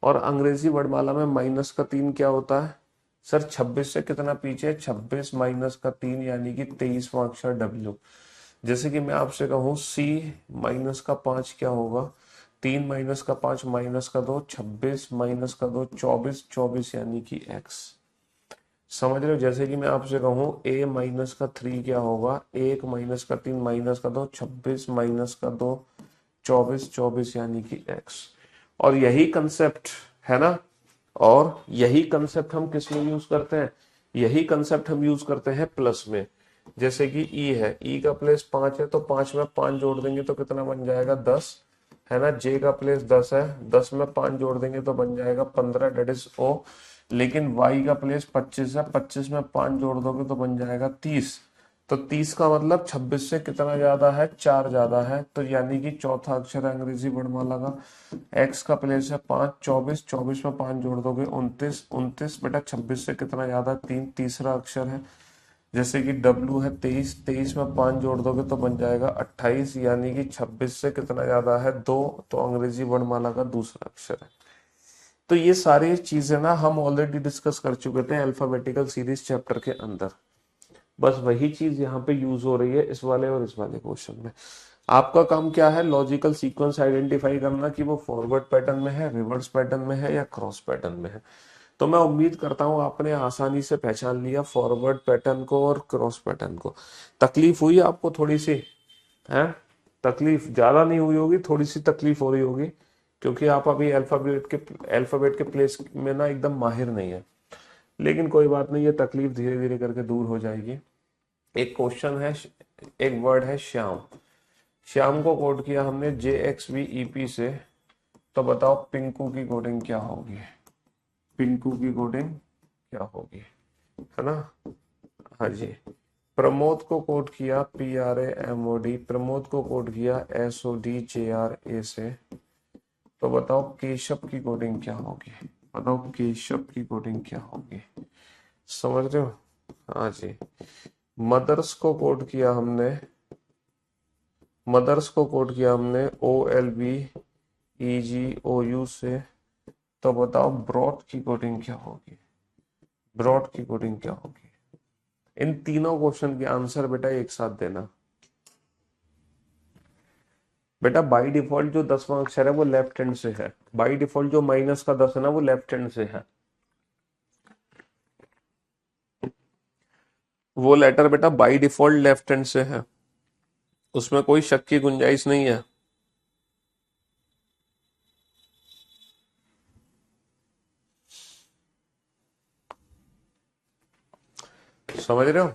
Speaker 1: और अंग्रेजी वर्णमाला में -3 क्या होता है? सर 26 से कितना पीछे? 26 -3 यानी कि 23वां अक्षर डब्ल्यू। जैसे कि मैं आपसे कहूं सी -5 क्या होगा? 3 - 5 -2, 26 -2 24, 24 यानी कि एक्स। समझ रहे हो? जैसे कि मैं आपसे कहूं a -3 क्या होगा? 1 -3 -2, 26 -2 24, 24 यानी कि एक्स। और यही कंसेप्ट है ना, और यही कंसेप्ट हम किस में यूज करते हैं? यही कंसेप्ट हम यूज करते हैं प्लस में। जैसे कि ई है, ई का प्लेस 5 है, तो 5 में 5 जोड़ देंगे तो कितना बन जाएगा? 10 है ना। जे का प्लेस 10 है, 10 में 5 जोड़ देंगे तो बन जाएगा 15, डेट इज ओ। लेकिन वाई का प्लेस 25 है, 25 में 5 जोड़ दोगे तो बन जाएगा 30। तो 30 का मतलब 26 से कितना ज्यादा है? 4 ज्यादा है। तो यानी कि चौथा अक्षर है अंग्रेजी वर्णमाला का। एक्स का प्लेस है 5, 24, 24 में 5 जोड़ दोगे 29, 29 बेटा 26 से कितना ज्यादा? 3, तीसरा अक्षर है। जैसे कि डब्ल्यू है 23, 23 में 5 जोड़ दोगे तो बन जाएगा 28, यानी कि 26 से कितना ज्यादा है? 2, तो अंग्रेजी वर्णमाला का दूसरा अक्षर है। तो ये सारी चीजें ना हम ऑलरेडी डिस्कस कर चुके थे अल्फाबेटिकल सीरीज चैप्टर के अंदर। बस वही चीज यहाँ पे यूज हो रही है इस वाले और इस वाले क्वेश्चन में। आपका काम क्या है? लॉजिकल सीक्वेंस आइडेंटिफाई करना कि वो फॉरवर्ड पैटर्न में है, रिवर्स पैटर्न में है, या क्रॉस पैटर्न में है। तो मैं उम्मीद करता हूँ आपने आसानी से पहचान लिया फॉरवर्ड पैटर्न को और क्रॉस पैटर्न को। तकलीफ हुई आपको थोड़ी सी? है तकलीफ ज्यादा नहीं हुई होगी, थोड़ी सी तकलीफ हो रही होगी, क्योंकि आप अभी अल्फाबेट के प्लेस में ना एकदम माहिर नहीं है। लेकिन कोई बात नहीं, ये तकलीफ धीरे धीरे करके दूर हो जाएगी। एक क्वेश्चन है, एक वर्ड है श्याम। श्याम को कोड किया हमने JXVEP से, तो बताओ पिंकू की कोडिंग क्या होगी? पिंकू की कोडिंग क्या होगी, है ना? हाँ जी। प्रमोद को कोड किया PRAMOD, प्रमोद को कोड किया SODJRA से, तो बताओ केशव की कोडिंग क्या होगी? बताओ केशव की कोडिंग क्या होगी? समझ रहे हो? हाँ जी। मदर्स को कोड किया हमने, मदर्स को कोड किया हमने OLBEGOU से, तो बताओ ब्रॉड की कोडिंग क्या होगी? ब्रॉड की कोडिंग क्या होगी? इन तीनों क्वेश्चन के आंसर बेटा एक साथ देना। बेटा बाय डिफॉल्ट जो 10वां अक्षर है वो लेफ्ट हैंड से है, बाय डिफॉल्ट जो माइनस का 10 है ना वो लेफ्ट हैंड से है। वो लेटर बेटा बाय डिफॉल्ट लेफ्ट हैंड से है, उसमें कोई शक की गुंजाइश नहीं है। समझ रहे हो?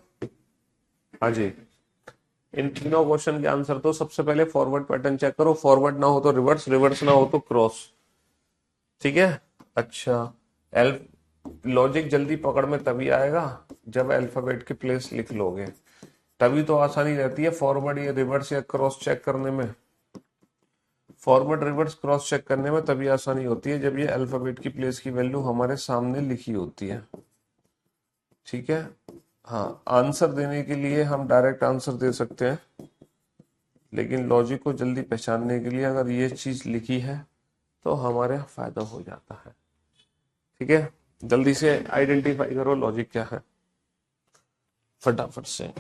Speaker 1: हाँ जी। इन तीनों क्वेश्चन के आंसर तो सबसे पहले फॉरवर्ड पैटर्न चेक करो, फॉरवर्ड ना हो तो रिवर्स, रिवर्स ना हो तो क्रॉस। ठीक है। अच्छा, एल लॉजिक जल्दी पकड़ में तभी आएगा जब अल्फाबेट के प्लेस लिख लोगे, तभी तो आसानी रहती है फॉरवर्ड या रिवर्स या क्रॉस चेक करने में। फॉरवर्ड रिवर्स क्रॉस चेक करने में तभी आसानी होती है जब ये अल्फाबेट की प्लेस की वैल्यू हमारे सामने लिखी होती है। ठीक है। हाँ, आंसर देने के लिए हम डायरेक्ट आंसर दे सकते हैं, लेकिन लॉजिक को जल्दी पहचानने के लिए अगर ये चीज लिखी है तो हमारे फायदा हो जाता है। ठीक है, जल्दी से आइडेंटिफाई करो लॉजिक क्या है फटाफट से।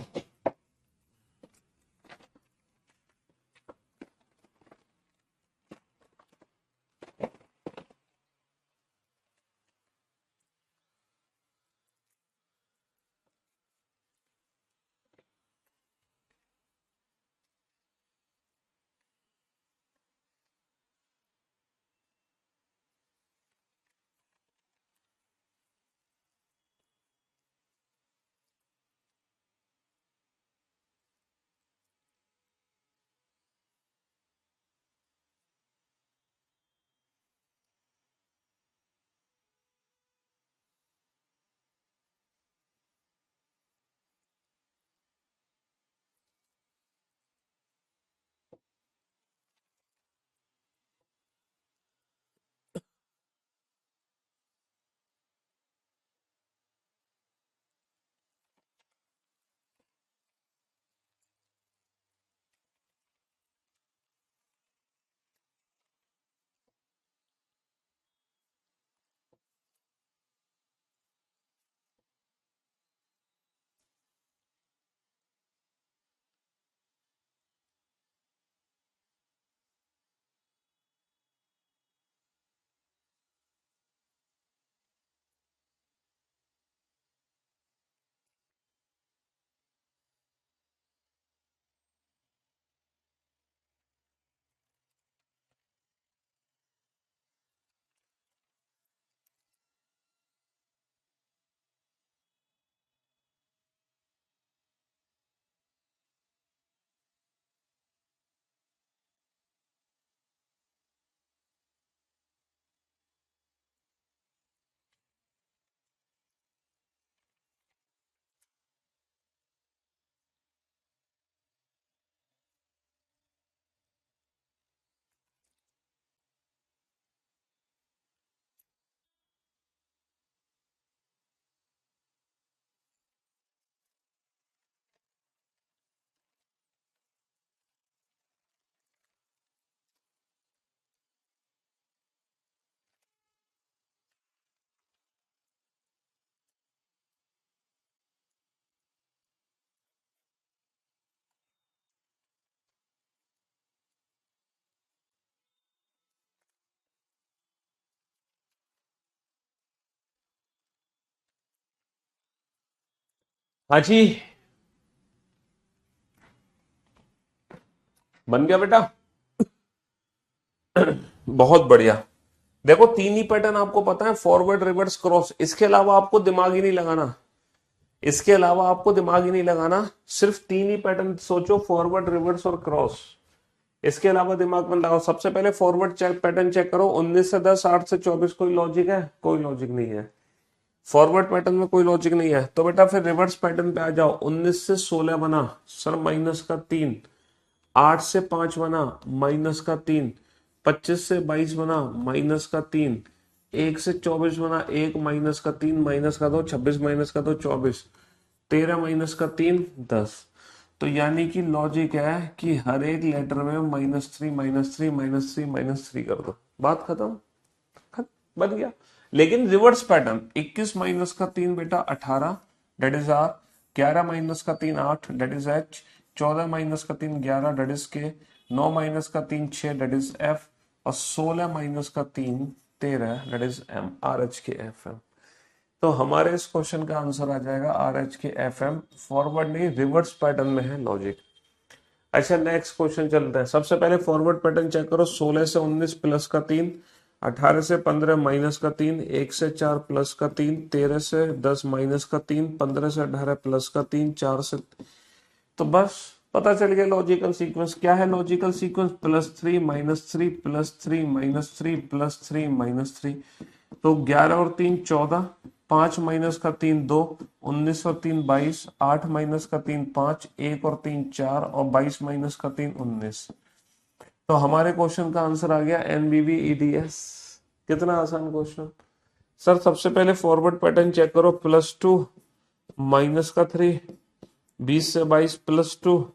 Speaker 1: हाँ जी, बन गया बेटा। बहुत बढ़िया। देखो तीन ही पैटर्न आपको पता है, फॉरवर्ड रिवर्स क्रॉस, इसके अलावा आपको दिमाग ही नहीं लगाना, इसके अलावा आपको दिमाग ही नहीं लगाना, सिर्फ तीन ही पैटर्न सोचो, फॉरवर्ड रिवर्स और क्रॉस। इसके अलावा दिमाग में लगाओ। सबसे पहले फॉरवर्ड चेक पैटर्न चेक करो, 19 से 10, 8 से 24, कोई लॉजिक है? कोई लॉजिक नहीं है। फॉरवर्ड पैटर्न में कोई लॉजिक नहीं है, तो बेटा फिर रिवर्स पैटर्न पे आ जाओ। 19 से 16 बना सर माइनस का 3, 8 से 5 बना माइनस का 3, 25 से 22 बना माइनस का 3, 1 से 24 बना 1 माइनस का 3 माइनस का 2, 26 माइनस का 2 24, 13 माइनस का 3 10। तो यानी कि लॉजिक है कि हर एक लेटर में -3 -3 -3 -3 कर दो, बात खत्म। बन गया। लेकिन रिवर्स पैटर्न, 21 माइनस का 3 बेटा 18 डेट इज आर, 11 माइनस का 3 8 डेट इज एच, 14 माइनस का 3 11 डेट इज के, 9 माइनस का 3 6 डेट इज एफ, और 16 माइनस का 3 13 that is M, R H K F M. तो हमारे इस क्वेश्चन का आंसर आ जाएगा R H K F M, forward नहीं रिवर्स पैटर्न में है लॉजिक। अच्छा नेक्स्ट क्वेश्चन चलते हैं। सबसे पहले फॉरवर्ड पैटर्न चेक करो, 16 से 19 प्लस का 3, 18 से 15 माइनस का 3, 1 से 4 प्लस का 3, 13 से 10 माइनस का 3, 15 से 18 प्लस का 3, 4 से, तो बस पता चल गया लॉजिकल सीक्वेंस क्या है। लॉजिकल सीक्वेंस +3 -3 +3 -3 +3 -3, तो 11 और 3 14, 5 माइनस का 3 2, 19 और 3 22, 8 माइनस का 3 5, 1 और 3 4, और 22 माइनस का 3 19। तो हमारे क्वेश्चन का आंसर आ गया NBBEDS। कितना आसान क्वेश्चन सर। सबसे पहले फॉरवर्ड पैटर्न चेक करो, +2 माइनस का 3, 20 से 22 +2,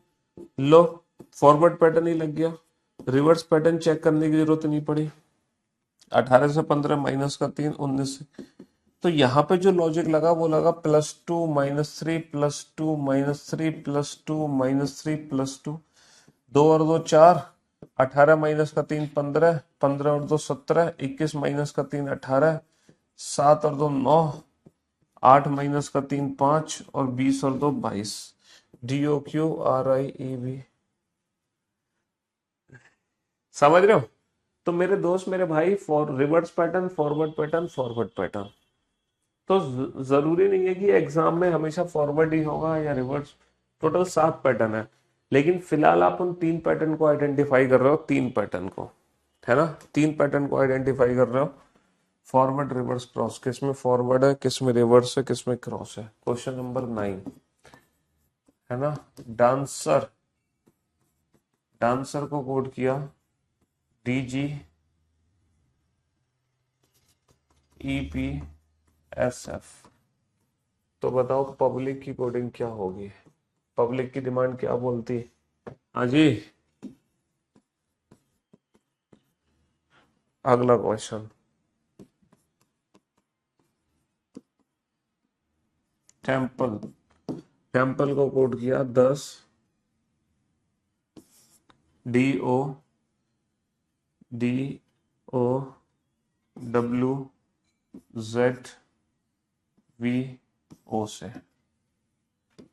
Speaker 1: लो फॉरवर्ड पैटर्न ही लग गया, रिवर्स पैटर्न चेक करने की जरूरत नहीं पड़ी। 18 से 15 माइनस का 3 19 से, तो यहाँ पे जो लॉजिक लगा वो लगा +2 -3 +2 -3 +2 -3 +2, 2 और 2 4, 18 माइनस का 3 15, 15 और 2 17, 21 माइनस का 3 18, 7 और 2 9, 8 माइनस का 3 5, और 20 और 2 22, DOQRIEB। समझ रहे हो? तो मेरे दोस्त मेरे भाई, for reverse pattern forward pattern forward pattern, तो जरूरी नहीं है कि एग्जाम में हमेशा फॉरवर्ड ही होगा या रिवर्स। टोटल 7 पैटर्न है, लेकिन फिलहाल आप उन 3 पैटर्न को आइडेंटिफाई कर रहे हो, 3 पैटर्न को, है ना, 3 पैटर्न को आइडेंटिफाई कर रहे हो। फॉरवर्ड रिवर्स क्रॉस, किस में फॉरवर्ड है किस में रिवर्स है किस में क्रॉस है। क्वेश्चन नंबर 9 है ना। डांसर, डांसर को कोड किया DGEPSF। तो बताओ पब्लिक की कोडिंग क्या होगी, पब्लिक की डिमांड क्या बोलती? हाँ जी, अगला क्वेश्चन। टेम्पल, टेम्पल को कोड किया 10 DOWZVO से।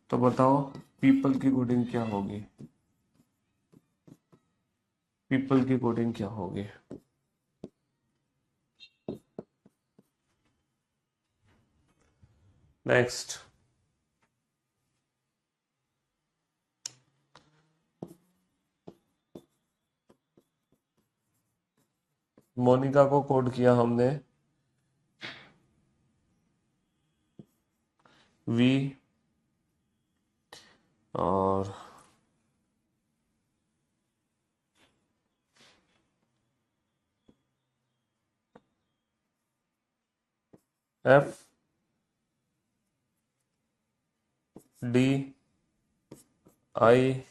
Speaker 1: तो बताओ पीपल की कोडिंग क्या होगी, पीपल की कोडिंग क्या होगी? नेक्स्ट, मोनिका को कोड किया हमने V, और F D I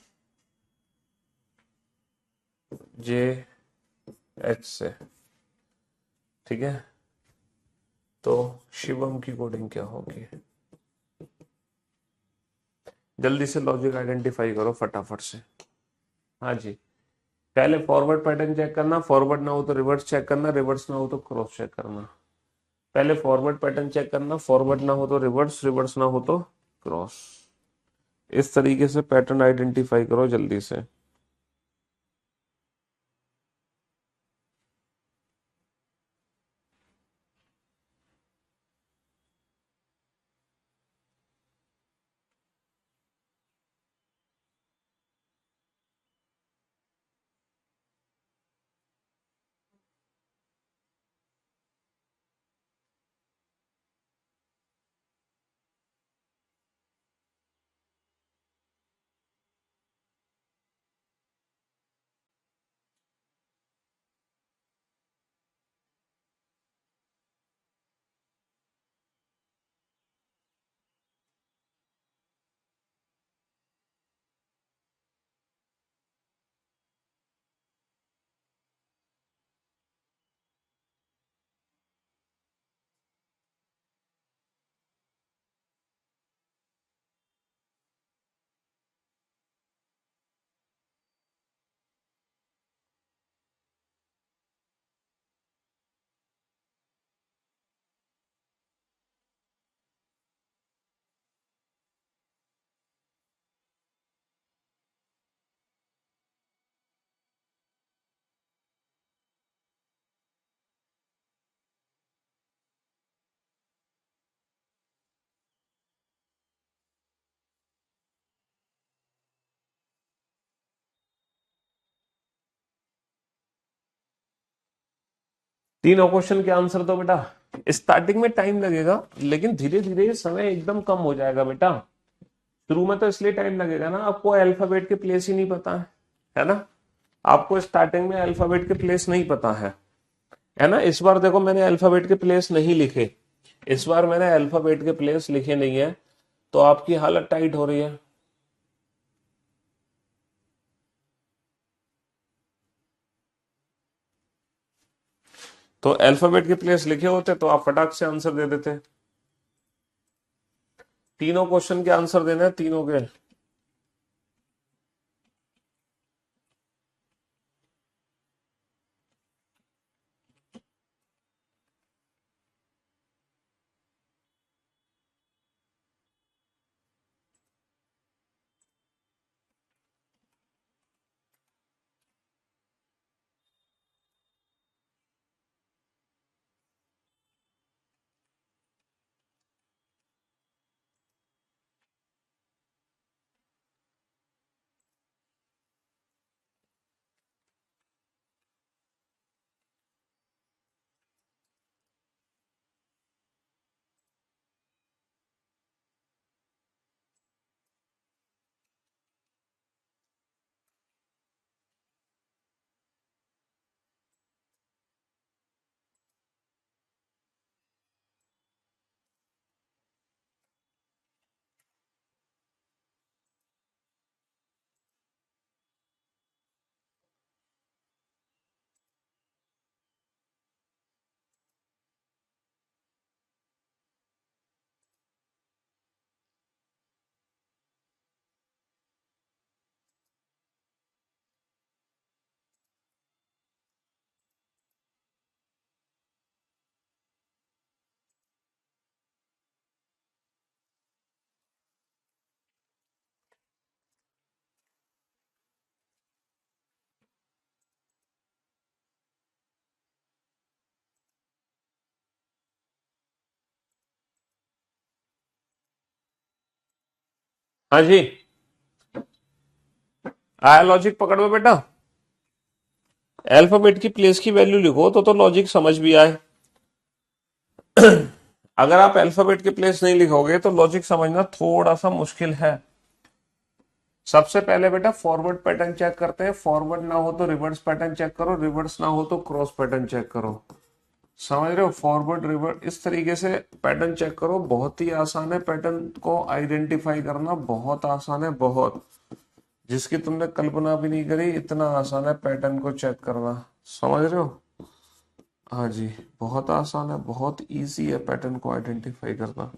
Speaker 1: J H से। ठीक है, तो शिवम की कोडिंग क्या होगी? जल्दी से लॉजिक आइडेंटिफाई करो फटाफट से। हाँ जी, पहले फॉरवर्ड पैटर्न चेक करना, फॉरवर्ड ना हो तो रिवर्स चेक करना, रिवर्स ना हो तो क्रॉस चेक करना। पहले फॉरवर्ड पैटर्न चेक करना, फॉरवर्ड ना हो तो रिवर्स, रिवर्स ना हो तो क्रॉस। इस तरीके से पैटर्न आइडेंटिफाई करो जल्दी से। तीनों क्वेश्चन के आंसर दो बेटा। स्टार्टिंग में टाइम लगेगा लेकिन धीरे धीरे समय एकदम कम हो जाएगा बेटा। शुरू में तो इसलिए टाइम लगेगा ना, आपको अल्फाबेट के प्लेस ही नहीं पता है ना। आपको स्टार्टिंग में अल्फाबेट के प्लेस नहीं पता है ना। इस बार देखो मैंने अल्फाबेट के प्लेस नहीं लिखे, इस बार मैंने अल्फाबेट के प्लेस लिखे नहीं है, तो आपकी हालत टाइट हो रही है। तो अल्फाबेट के प्लेस लिखे होते तो आप फटाक से आंसर दे देते। तीनों क्वेश्चन के आंसर देना है, तीनों के। हाँ जी, आया लॉजिक पकड़ में बेटा। अल्फाबेट की प्लेस की वैल्यू लिखो तो लॉजिक समझ भी आए। अगर आप अल्फाबेट के प्लेस नहीं लिखोगे तो लॉजिक समझना थोड़ा सा मुश्किल है। सबसे पहले बेटा फॉरवर्ड पैटर्न चेक करते हैं, फॉरवर्ड ना हो तो रिवर्स पैटर्न चेक करो, रिवर्स ना हो तो क्रॉस पैटर्न चेक करो। समझ रहे हो, फॉरवर्ड रिवर्स इस तरीके से पैटर्न चेक करो। बहुत ही आसान है पैटर्न को आइडेंटिफाई करना, बहुत आसान है, बहुत, जिसकी तुमने कल्पना भी नहीं करी इतना आसान है पैटर्न को चेक करना। समझ रहे हो, हाँ जी, बहुत आसान है, बहुत इजी है पैटर्न को आइडेंटिफाई करना।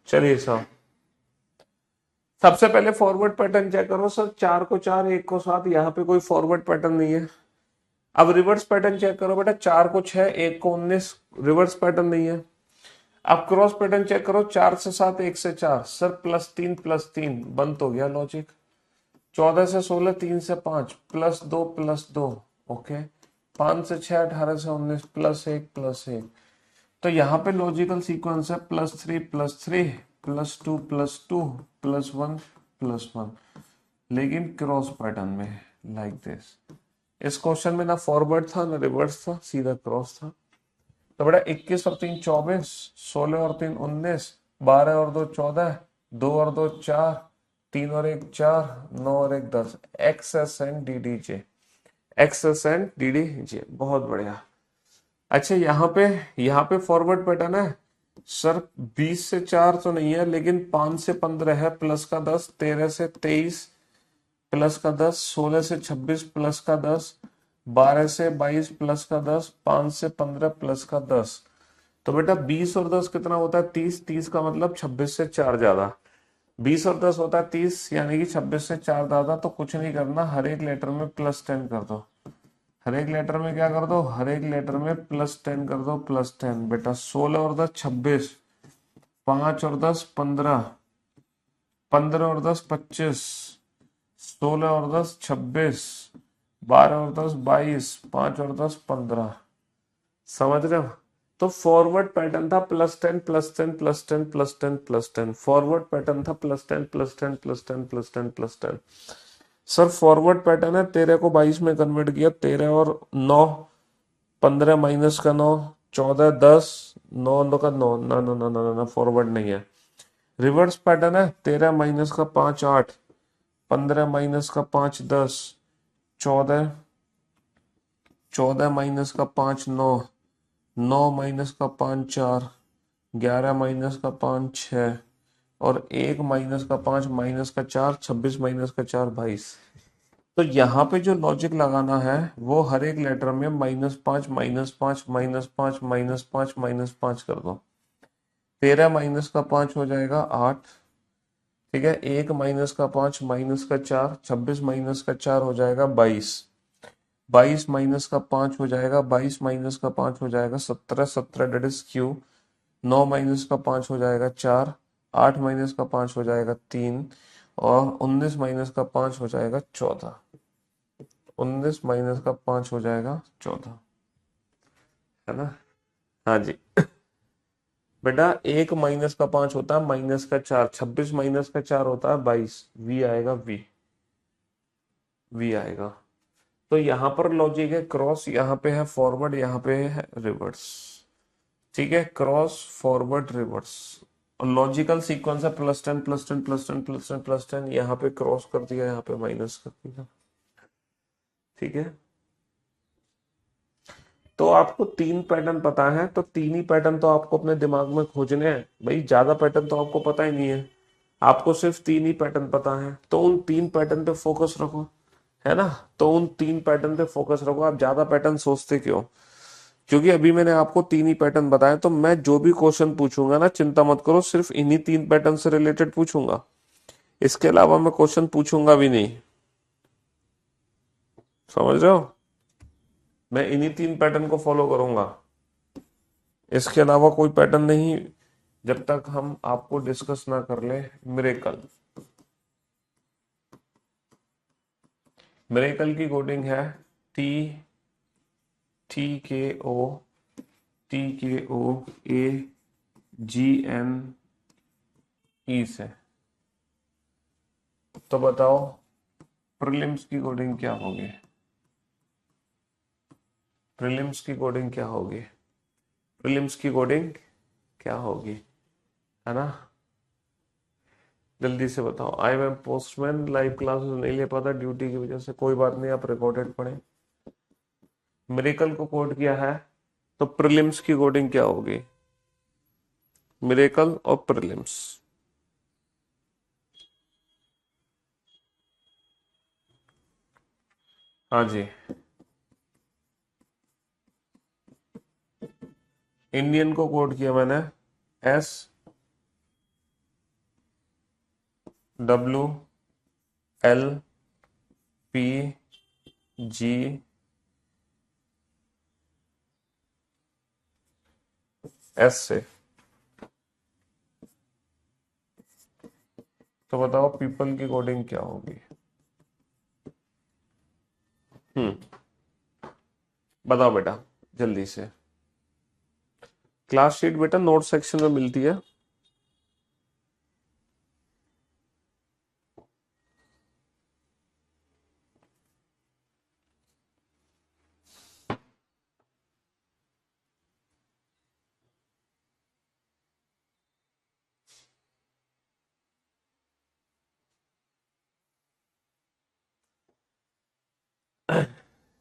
Speaker 1: चलिए साहब, सबसे पहले फॉरवर्ड पैटर्न चेक करो सर। 4 को 4, 1 को 7, यहाँ पे कोई फॉरवर्ड पैटर्न नहीं है। अब रिवर्स पैटर्न चेक करो बेटा, 4 को 6, 1 को 19, रिवर्स पैटर्न नहीं है। अब क्रॉस पैटर्न चेक करो, 4 से 7, 1 से 4, सर +3 बंद तो गया लॉजिक। 14 से 16, 3 से 5, +2 ओके। 5 से 6, 18 से 19, +1 तो यहाँ पे लॉजिकल सीक्वेंस है +3 +3 +2 +2 +1 लेकिन क्रॉस पैटर्न में लाइक दिस। इस क्वेश्चन में ना फॉरवर्ड था ना रिवर्स था, सीधा क्रॉस था। तो बेटा 21 और 3 24, 16 और 3 19, 12 और 2 14, 2 और 2 4, 3 और 1 4, 9 और 1 10, XS and DDJ, XS and DDJ, बहुत बढ़िया। अच्छा यहाँ पे फॉरवर्ड पैटर्न है सर, 20 से 4 तो नहीं है, लेकिन 5 से 15 है, प्लस का 10, 13 से 23 प्लस का 10, 16 से 26 प्लस का 10, 12 से 22 प्लस का 10, 5 से 15 प्लस का 10। तो बेटा 20 और 10 कितना होता है? 30। 30 का मतलब 26 से 4 ज्यादा। 20 और 10 होता है 30, यानी कि 26 से 4 ज्यादा। तो कुछ नहीं करना, हर एक लेटर में +10 कर दो। हर एक लेटर में क्या कर दो? हर एक लेटर में +10 कर दो, +10। बेटा 16 और 10 26, 5 और 10 15, 15 और 10 25, 16 और 10 26, 12 और 10 22, 5 और 10 15। समझ रहे हो? तो फॉरवर्ड पैटर्न था +10 +10 +10 +10 +10। फॉरवर्ड पैटर्न था +10 +10 +10 +10 +10। सर फॉरवर्ड पैटर्न है, 13 को 22 में कन्वर्ट किया, 13 और 9, 15 माइनस का 9, 14 10, 9 9 का 9, ना ना ना ना ना, फॉरवर्ड नहीं है। रिवर्स पैटर्न है, 13 माइनस का 5 8, 15 माइनस का 5 10, 14 14 माइनस का 5 9, 9 माइनस का 5 4, 11 माइनस का 5 6, और 1 माइनस का 5 माइनस का 4, 26 माइनस का 4 22। तो यहाँ पे जो लॉजिक लगाना है वो हर एक लेटर में -5 -5 -5 -5 -5 कर दो। 13 माइनस का 5 हो जाएगा 8, ठीक है। 1 माइनस का 5 माइनस का 4, 26 माइनस का 4 हो जाएगा 22, 22 माइनस का 5 हो जाएगा, 22 माइनस का 5 हो जाएगा 17, 17 डेट इज क्यू। 9 माइनस का 5 हो जाएगा 4, 8 माइनस का 5 हो जाएगा 3, और 19 माइनस का 5 हो जाएगा 14। 19 माइनस का 5 हो जाएगा 14, है ना? हाँ जी। बेटा 1 माइनस का 5 होता है -4, 26 माइनस का 4 होता है 22, वी आएगा, वी आएगा। तो यहाँ पर लॉजिक है क्रॉस, यहाँ पे है फॉरवर्ड, यहाँ पे है रिवर्स। ठीक है, cross forward reverse. Logical sequence है +10 +10 +10 +10 +10, यहाँ पे क्रॉस कर दिया, यहाँ पे माइनस कर दिया। ठीक है, तो आपको 3 पैटर्न पता है, तो 3 ही पैटर्न तो आपको अपने दिमाग में खोजने हैं भाई, ज्यादा पैटर्न तो आपको पता ही नहीं है। आपको सिर्फ 3 ही पैटर्न पता है, तो उन 3 पैटर्न पे फोकस रखो, है ना? तो उन 3 पैटर्न पे फोकस रखो। आप ज्यादा पैटर्न सोचते क्यों? क्योंकि अभी मैंने आपको 3 ही पैटर्न बताए, तो मैं जो भी क्वेश्चन पूछूंगा ना, चिंता मत करो, सिर्फ इन्हीं 3 पैटर्न से रिलेटेड पूछूंगा, इसके अलावा मैं क्वेश्चन पूछूंगा भी नहीं। समझ रहे हो? मैं इन्हीं 3 पैटर्न को फॉलो करूंगा, इसके अलावा कोई पैटर्न नहीं, जब तक हम आपको डिस्कस ना कर ले। मिरेकल, मिरेकल की कोडिंग है टी टी के ओ ए जी एन ई से। तो बताओ प्रीलिम्स की कोडिंग क्या होगी? प्रीलिम्स की कोडिंग क्या होगी? प्रीलिम्स की कोडिंग क्या होगी, है ना? जल्दी से बताओ। I am postman, live classes नहीं ले पाता ड्यूटी की वजह से, कोई बात नहीं, आप रिकॉर्डेड पढ़ें। मिरेकल को कोड किया है, तो प्रीलिम्स की कोडिंग क्या होगी? मिरेकल और प्रीलिम्स। हाँ जी, इंडियन को कोड किया मैंने SWLPG S से। तो बताओ पीपल की कोडिंग क्या होगी। हम्म, बताओ बेटा जल्दी से। क्लास शीट बेटा नोट सेक्शन में मिलती है।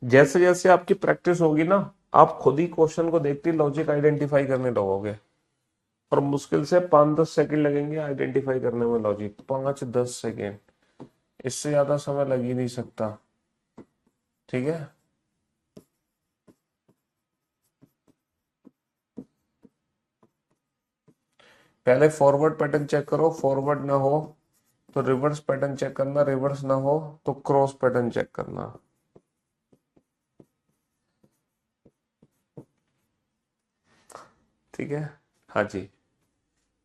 Speaker 1: जैसे जैसे आपकी प्रैक्टिस होगी ना, आप खुद ही क्वेश्चन को देखते ही लॉजिक आइडेंटिफाई करने लगोगे। और मुश्किल से 5-10 सेकंड लगेंगे आइडेंटिफाई करने में लॉजिक, 5-10 सेकंड, इससे ज्यादा समय लग ही नहीं सकता। ठीक है। पहले फॉरवर्ड पैटर्न चेक करो, फॉरवर्ड ना हो तो रिवर्स पैटर्न चेक करना, रिवर्स ना हो तो क्रॉस पैटर्न चेक करना। ठीक है। हाँ जी,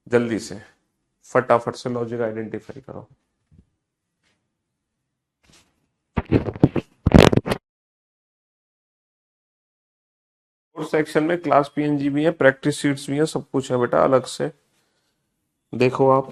Speaker 1: जल्दी से फटाफट से लॉजिक आइडेंटिफाई करो। और सेक्शन में क्लास पीएनजी भी है, प्रैक्टिस शीट्स भी है, सब कुछ है बेटा अलग से, देखो आप।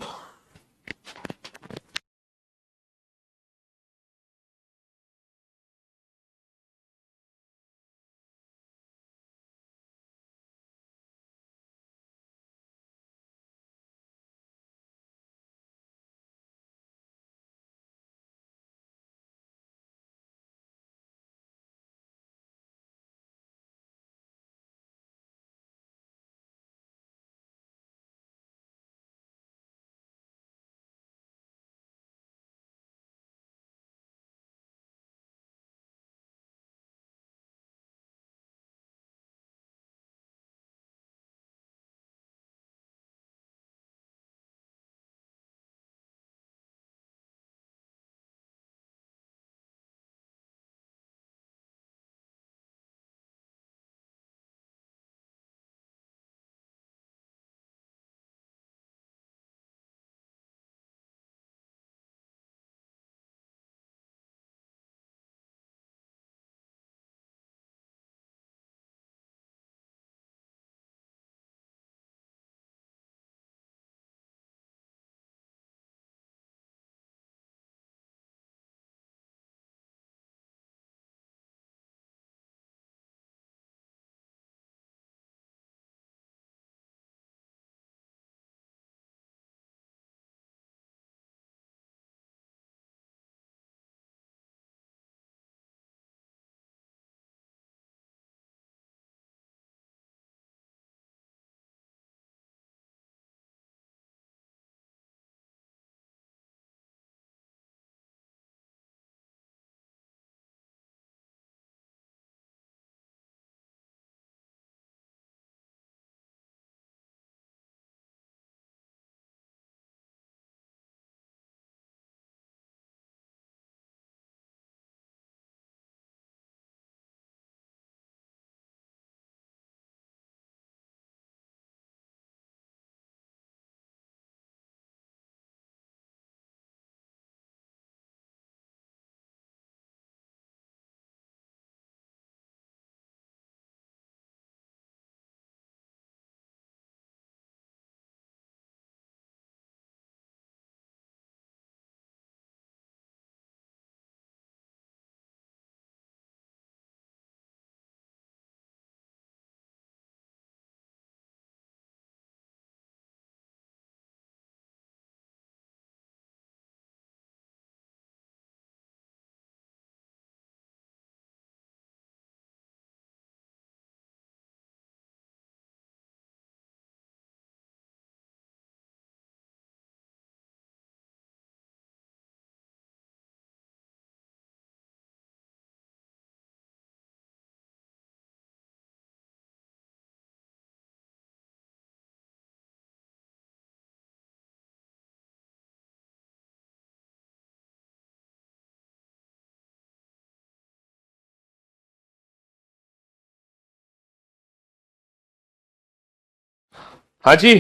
Speaker 1: हाँ जी,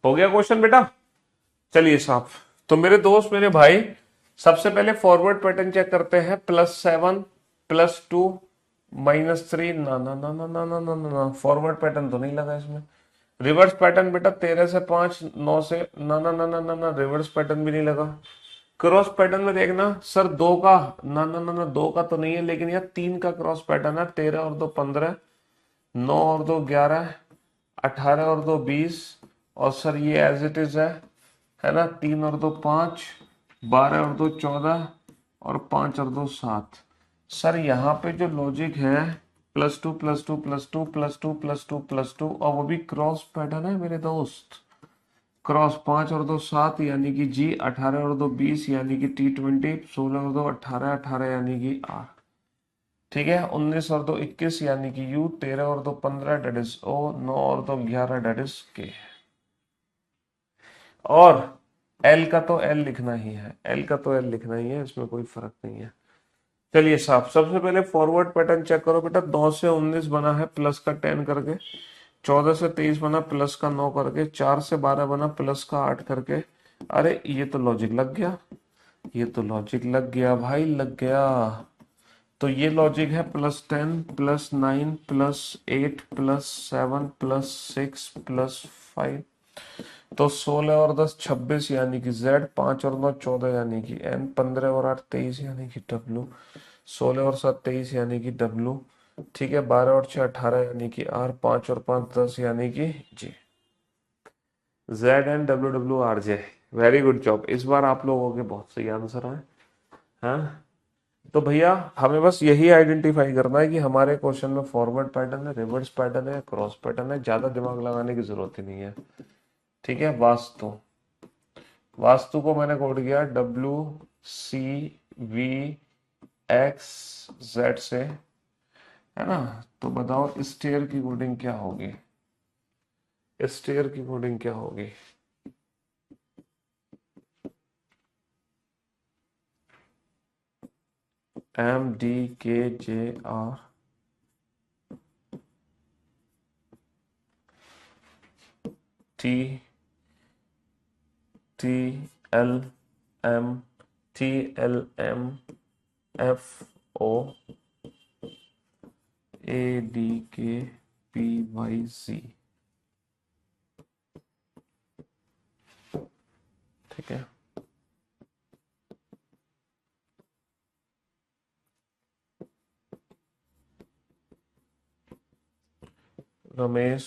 Speaker 1: हो गया क्वेश्चन बेटा। चलिए साहब, तो मेरे दोस्त मेरे भाई, सबसे पहले फॉरवर्ड पैटर्न चेक करते हैं। +7 +2 -3, ना ना ना ना ना ना ना ना ना, फॉरवर्ड पैटर्न तो नहीं लगा इसमें। रिवर्स पैटर्न बेटा 13 से 5, 9 से, ना ना ना ना ना ना, रिवर्स पैटर्न भी नहीं लगा। क्रॉस पैटर्न में देखना सर, 2 का, ना ना ना ना, 2 का तो नहीं है, लेकिन यार 3 का क्रॉस पैटर्न है। 13 और 2 15, 9 और 2 11, 18 और 2 20, और सर ये एज इट इज है ना, 3 और 2 5, 12 और 2 14, और 5 और 2 7। सर यहाँ पे जो लॉजिक है, +2 +2 +2 +2 +2 +2, और वो भी क्रॉस पैटर्न है मेरे दोस्त। क्रॉस 5 और 2 7 यानी कि जी, 18 और 2 20 यानी कि T20, 16 और 2 18 18 यानी कि आर। ठीक है, 19 और 2 21 यानी कि यू, 13 और 2 15 डेट इज ओ, 9 और 2 11 डेट इज के। और एल का तो एल लिखना ही है, एल का तो एल लिखना ही है, इसमें कोई फर्क नहीं है। चलिए साहब, सबसे पहले फॉरवर्ड पैटर्न चेक करो बेटा। 9 से 19 बना है प्लस का 10 करके, 14 से 23 बना प्लस का 9 करके, 4 से 12 बना प्लस का 8 करके। अरे ये तो लॉजिक लग गया, ये तो लॉजिक लग गया भाई, लग गया। तो ये लॉजिक है +10 +9 +8 +7 +6 +5। तो 16 और 10 26 यानी कि Z, 5 और 9 14 यानी कि N, 15 और 8 23 यानी कि W, 16 और 7 23 यानी कि W। ठीक है, 12 और 6 18 यानी कि R, 5 और 5 10 यानी कि J। ZNWWRJ। Very good job, इस बार आप लोगों के बहुत सही आंसर आए। हाँ, तो भैया हमें बस यही आइडेंटिफाई करना है कि हमारे क्वेश्चन में फॉरवर्ड पैटर्न है, रिवर्स पैटर्न है, क्रॉस पैटर्न है। ज्यादा दिमाग लगाने की जरूरत ही नहीं है। ठीक है, वास्तु, वास्तु को मैंने कोड किया WCVXZ से, है ना। तो बताओ स्टेयर की कोडिंग क्या होगी, स्टेयर की कोडिंग क्या होगी। MDKJR T TLM TLM FOADKPYZ। ठीक है, रमेश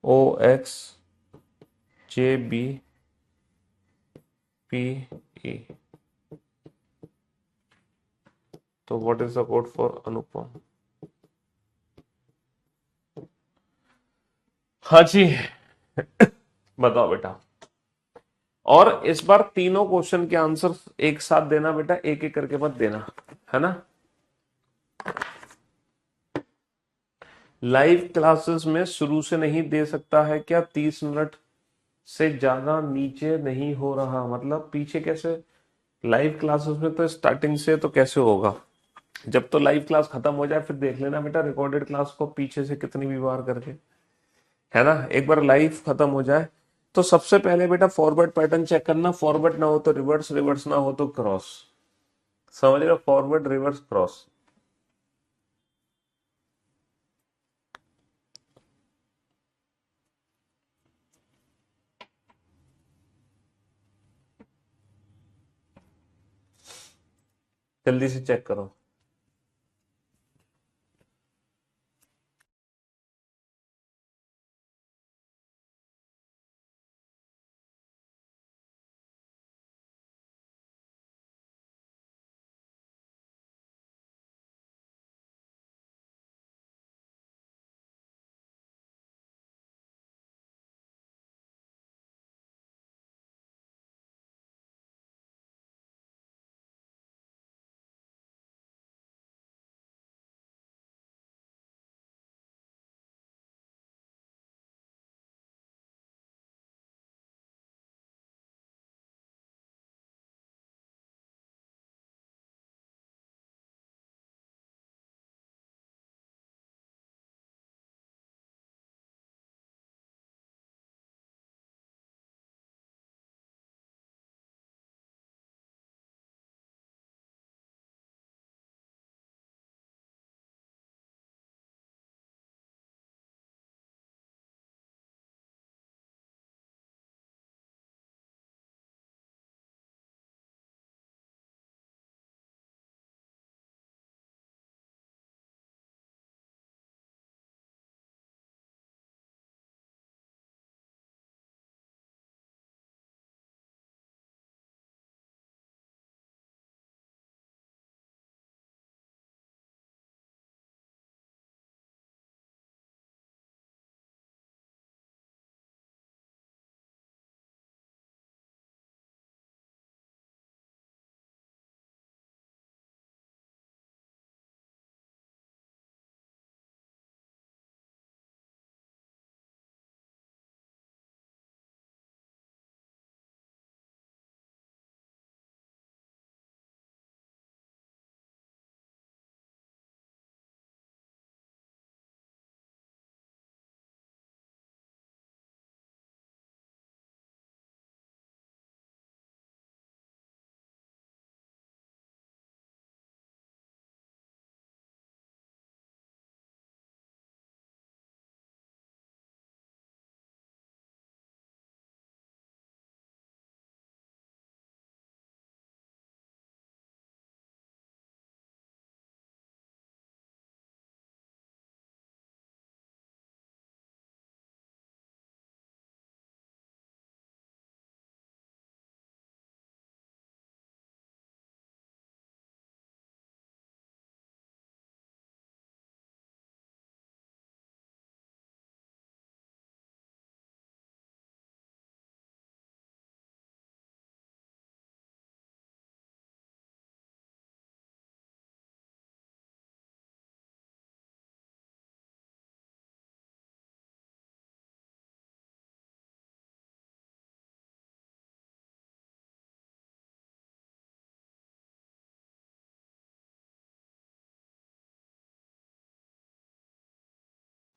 Speaker 1: OXJBPE। तो what is the code for Anupam. हाँ जी, बताओ बेटा। और इस बार तीनों क्वेश्चन के आंसर एक साथ देना बेटा, एक एक करके मत देना, है ना। लाइव क्लासेस में शुरू से नहीं दे सकता है क्या, 30 मिनट से ज्यादा नीचे नहीं हो रहा, मतलब पीछे कैसे। लाइव क्लासेस में तो स्टार्टिंग से तो कैसे होगा, जब तो लाइव क्लास खत्म हो जाए फिर देख लेना बेटा रिकॉर्डेड क्लास को पीछे से कितनी भी बार करके, है ना। एक बार लाइव खत्म हो जाए तो सबसे पहले बेटा फॉरवर्ड पैटर्न चेक करना। फॉरवर्ड ना हो तो रिवर्स, रिवर्स ना हो तो क्रॉस। समझ रहे हो, फॉरवर्ड रिवर्स क्रॉस। जल्दी से चेक करो।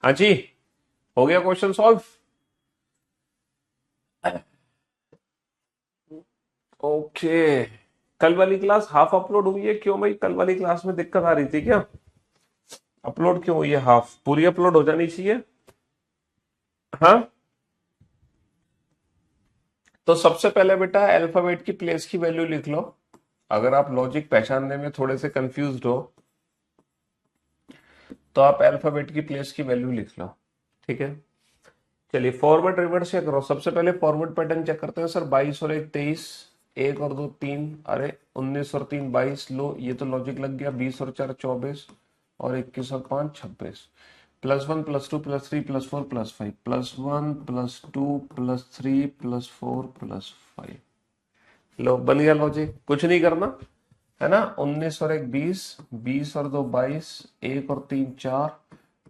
Speaker 1: हाँ जी, हो गया क्वेश्चन सॉल्व। ओके, कल वाली क्लास हाफ अपलोड हुई है, क्यों भाई? कल वाली क्लास में दिक्कत आ रही थी क्या? अपलोड क्यों हुई है हाफ? पूरी अपलोड हो जानी चाहिए। हाँ, तो सबसे पहले बेटा अल्फाबेट की प्लेस की वैल्यू लिख लो। अगर आप लॉजिक पहचानने में थोड़े से कंफ्यूज हो तो आप अल्फाबेट की प्लेस की वैल्यू लिख लो। ठीक है, चलिए फॉरवर्ड रिवर्स चेक करो। सबसे पहले फॉरवर्ड पैटर्न चेक करते हैं सर। 22 और 1 23, 1 और 2 3, अरे 19 और 3 22, लो ये तो लॉजिक लग गया। 20 और 4 24 और 21 और 5 26, +1 +2 +3 +4 +5, +1 +2 +3 +4 +5। लो बन गया लॉजिक, कुछ नहीं करना है ना। 19 और 1 20, 20 और 2 22, 1 और 3 4,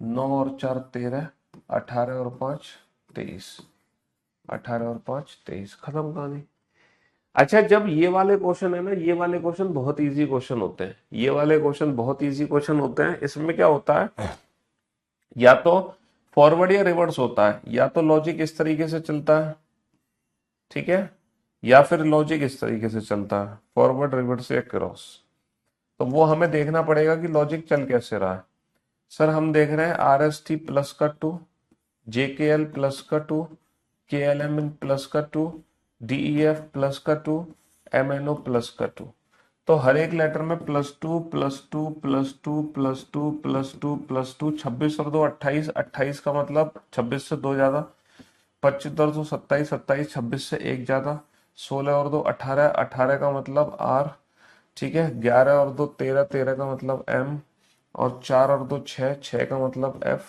Speaker 1: 9 और 4 13, 18 और 5 23, 18 और 5 23, खत्म कहानी। अच्छा, जब ये वाले क्वेश्चन है ना, ये वाले क्वेश्चन बहुत इजी क्वेश्चन होते हैं। ये वाले क्वेश्चन बहुत इजी क्वेश्चन होते हैं। इसमें क्या होता है, या तो फॉरवर्ड या रिवर्स होता है, या तो लॉजिक इस तरीके से चलता है, ठीक है, या फिर लॉजिक इस तरीके से चलता है, फॉरवर्ड रिवर्स या क्रॉस। तो वो हमें देखना पड़ेगा कि लॉजिक चल कैसे रहा है। सर हम देख रहे हैं RST प्लस का 2, JKL प्लस का 2, KLM प्लस का 2, DEF प्लस का 2, MNO प्लस का 2। तो हर एक लेटर में +2 +2 +2 +2 +2 +2, 26 और 2 28, 28 का मतलब 26 से 2 ज्यादा, 25 और 2 27, 27 26 से 1 ज्यादा, 16 और 2 18, 18 का मतलब R, ठीक है, 11 और 2 13, 13 का मतलब M, और 4 और 2 6, 6 का मतलब F,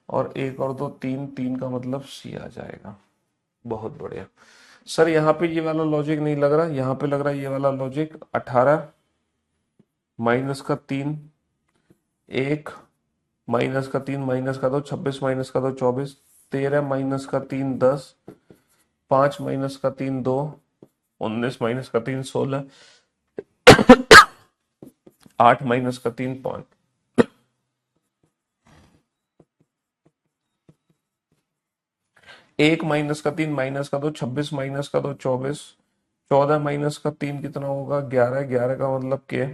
Speaker 1: और 1 और 2 3, 3 का मतलब C आ जाएगा। बहुत बढ़िया सर। यहाँ पे ये वाला लॉजिक नहीं लग रहा, यहाँ पे लग रहा है ये वाला लॉजिक। 18 माइनस का 3 1, माइनस का 3 माइनस का 2 26, माइनस का 2 24, 13 माइनस का 3 10, 5 माइनस का 3 2, 19 माइनस का 3 16, 8 माइनस का 3 5, 1 माइनस का 3 माइनस का 2 26, माइनस का 2 24, 14 माइनस का 3 कितना होगा 11, 11 का मतलब के,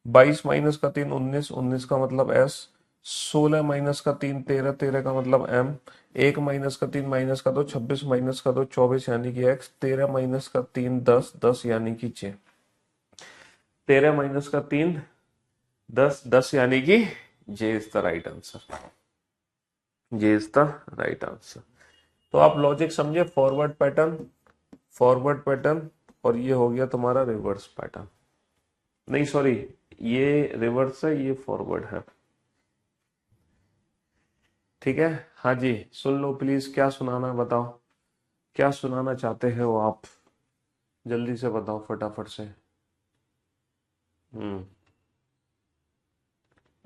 Speaker 1: 22 माइनस का 3 19, 19 का मतलब S, 16 माइनस का 3 13, 13 का मतलब M, 1 माइनस का 3 माइनस का 2 26, माइनस का 2 24 यानी कि X, 13 माइनस का 3 10, 10 यानी कि J, 13 माइनस का 3 10, 10 यानी कि J is the right answer. J is the right answer. तो आप लॉजिक समझे, फॉरवर्ड पैटर्न, फॉरवर्ड पैटर्न, और ये हो गया तुम्हारा रिवर्स पैटर्न। नहीं सॉरी, ये रिवर्स है, ये फॉरवर्ड है। ठीक है, हाँ जी, सुन लो प्लीज। क्या सुनाना है बताओ, क्या सुनाना चाहते हो आप? जल्दी से बताओ फटाफट से। हम्म।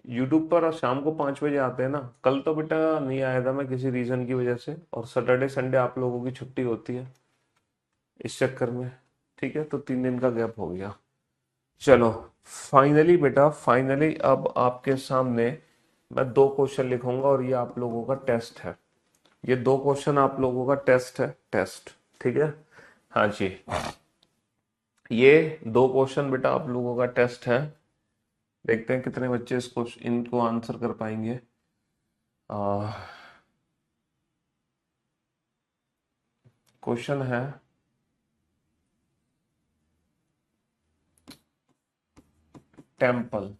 Speaker 1: यूट्यूब पर शाम को 5 बजे आते हैं ना। कल तो बेटा नहीं आया था मैं किसी रीजन की वजह से, और सैटरडे संडे आप लोगों की छुट्टी होती है इस चक्कर में। ठीक है, तो 3 दिन का गैप हो गया। चलो, फाइनली बेटा, फाइनली अब आपके सामने मैं 2 क्वेश्चन लिखूंगा और ये आप लोगों का टेस्ट है। ये 2 क्वेश्चन आप लोगों का टेस्ट है, टेस्ट। ठीक है, हाँ जी, ये 2 क्वेश्चन बेटा आप लोगों का टेस्ट है। देखते हैं कितने बच्चे इसको इनको आंसर कर पाएंगे। क्वेश्चन है, टेम्पल।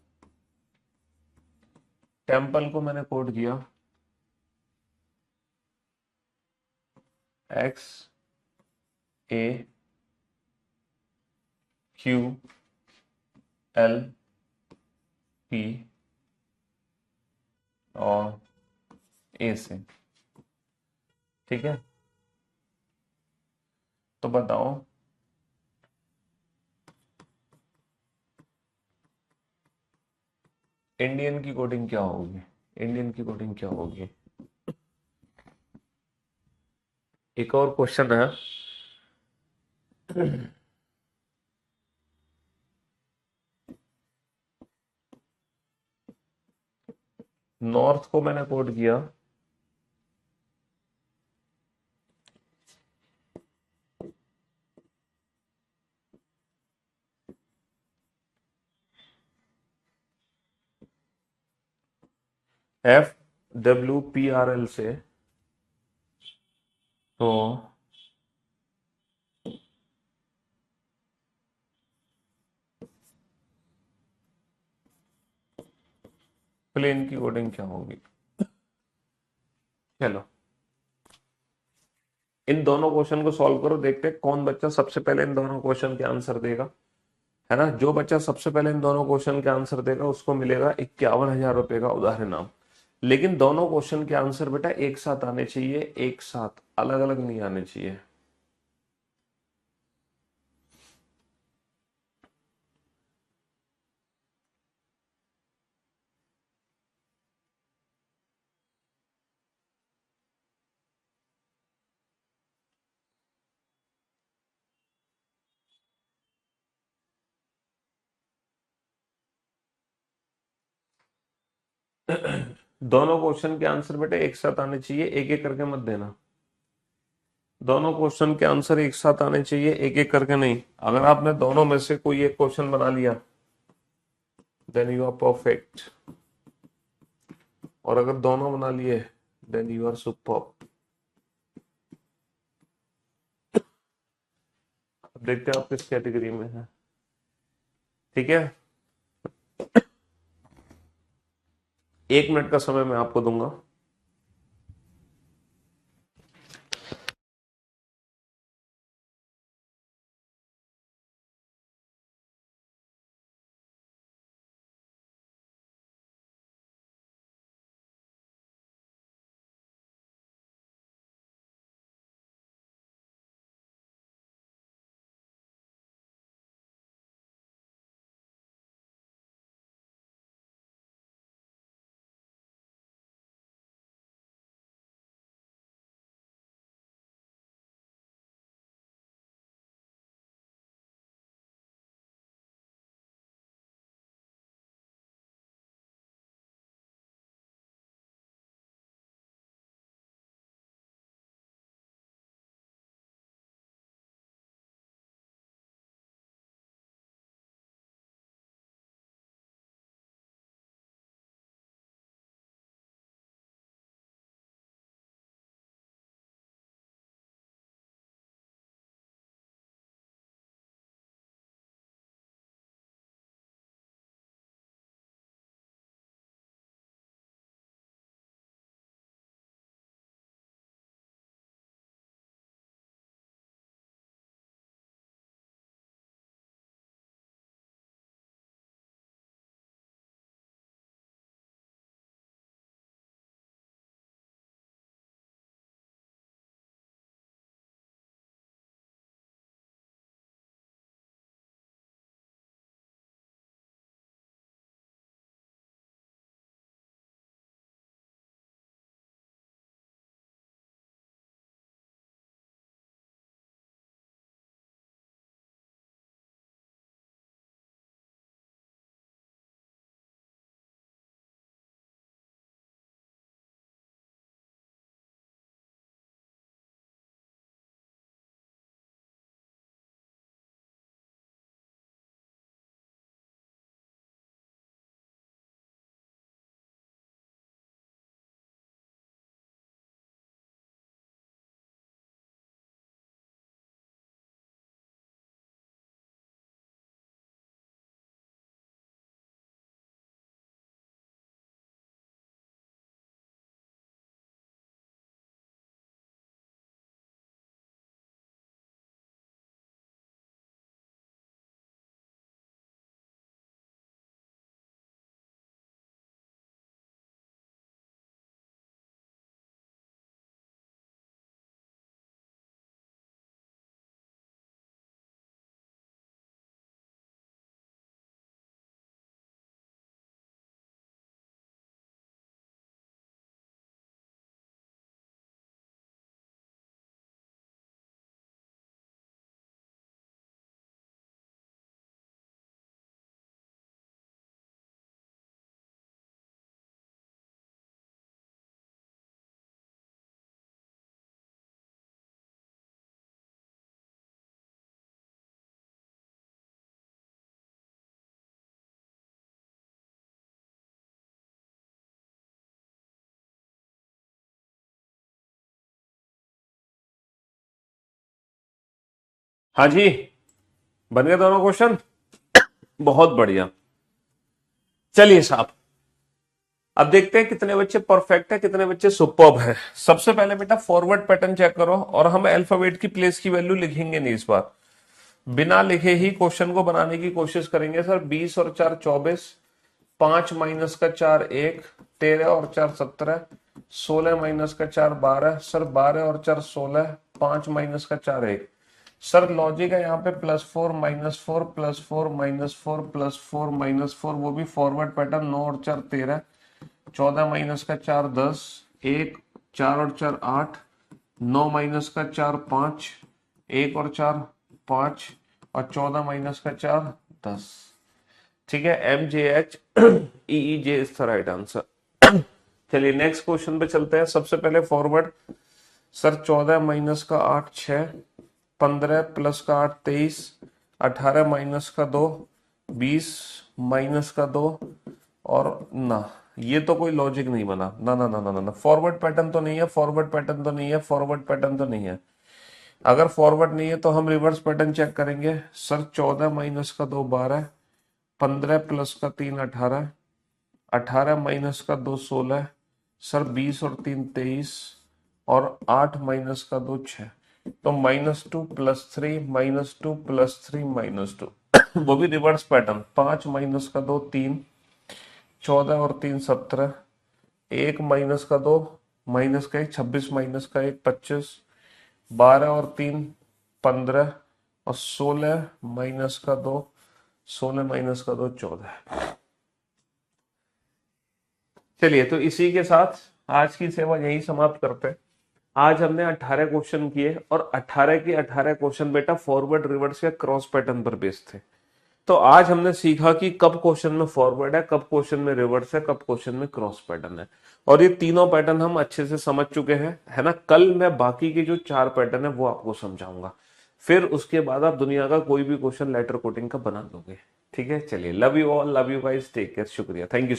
Speaker 1: टेम्पल को मैंने कोड किया XAQLP और A से। ठीक है, तो बताओ इंडियन की कोडिंग क्या होगी? इंडियन की कोडिंग क्या होगी? एक और क्वेश्चन है। नॉर्थ को मैंने कोड किया FWPRL से, तो प्लेन की कोडिंग क्या होगी? चलो इन दोनों क्वेश्चन को सॉल्व करो, देखते हैं कौन बच्चा सबसे पहले इन दोनों क्वेश्चन के आंसर देगा, है ना। जो बच्चा सबसे पहले इन दोनों क्वेश्चन के आंसर देगा उसको मिलेगा 51,000 रुपए का उधार इनाम। लेकिन दोनों क्वेश्चन के आंसर बेटा एक साथ आने चाहिए, एक साथ, अलग अलग नहीं आने चाहिए। दोनों क्वेश्चन के आंसर बेटा एक साथ आने चाहिए, एक एक करके मत देना। दोनों क्वेश्चन के आंसर एक साथ आने चाहिए, एक एक करके नहीं। अगर आपने दोनों में से कोई एक क्वेश्चन बना लिया देन यू आर परफेक्ट, और अगर दोनों बना लिए देन यू आर सुपर। अब देखते हैं आप किस कैटेगरी में हैं। ठीक है, 1 मिनट का समय मैं आपको दूंगा। हाँ जी, बन गए दोनों क्वेश्चन। बहुत बढ़िया। चलिए साहब, अब देखते हैं कितने बच्चे परफेक्ट है, कितने बच्चे सुपर्ब है। सबसे पहले बेटा फॉरवर्ड पैटर्न चेक करो, और हम अल्फाबेट की प्लेस की वैल्यू लिखेंगे नहीं इस बार, बिना लिखे ही क्वेश्चन को बनाने की कोशिश करेंगे। सर 20 और 4 24, 5 माइनस का 4 1, 13 और 4 17, 16 माइनस का 4 12, सर 12 और 4 16, 5 माइनस का 4 1। सर लॉजिक है यहाँ पे +4 -4 +4 -4 +4 -4, वो भी फॉरवर्ड पैटर्न। 9 और 4 13, 14 माइनस का 4 10, 1 4 और 4 8, 9 माइनस का 4 5, 1 और 4 5, और 14 माइनस का 4 10। ठीक है, MJHEEJ is the right answer. चलिए नेक्स्ट क्वेश्चन पे चलते हैं। सबसे पहले फॉरवर्ड। सर 14 माइनस का 8 6, 15 प्लस का 8 23, 18 माइनस का 2 20, माइनस का 2, और ना, ये तो कोई लॉजिक नहीं बना। ना ना ना ना ना, फॉरवर्ड पैटर्न तो नहीं है, फॉरवर्ड पैटर्न तो नहीं है, फॉरवर्ड पैटर्न तो नहीं है। अगर फॉरवर्ड नहीं है तो हम रिवर्स पैटर्न चेक करेंगे। सर 14 माइनस का 2 12, 15 प्लस का 3 18, 18 माइनस का 2 16, सर 20 और 3 23, और 8 माइनस का 2 6। तो -2 +3 -2 +3 -2, वो भी रिवर्स पैटर्न। 5 माइनस का 2 3, 14 और 3 17, 1 माइनस का 2, माइनस का 1 26, माइनस का 1 25, 12 और 3 15, और 16 माइनस का 2, 16 माइनस का 2 14। चलिए तो इसी के साथ आज की सेवा यही समाप्त करते हैं। आज हमने 18 क्वेश्चन किए, और 18 के 18 क्वेश्चन बेटा फॉरवर्ड रिवर्स या क्रॉस पैटर्न पर बेस्ड थे। तो आज हमने सीखा कि कब क्वेश्चन में फॉरवर्ड है, कब क्वेश्चन में रिवर्स है, कब क्वेश्चन में क्रॉस पैटर्न है, और ये तीनों पैटर्न हम अच्छे से समझ चुके हैं, है ना। कल मैं बाकी के जो 4 पैटर्न है वो आपको समझाऊंगा, फिर उसके बाद आप दुनिया का कोई भी क्वेश्चन लेटर कोटिंग का बना दोगे। ठीक है, चलिए, love you all, love you guys, take care, शुक्रिया, थैंक यू।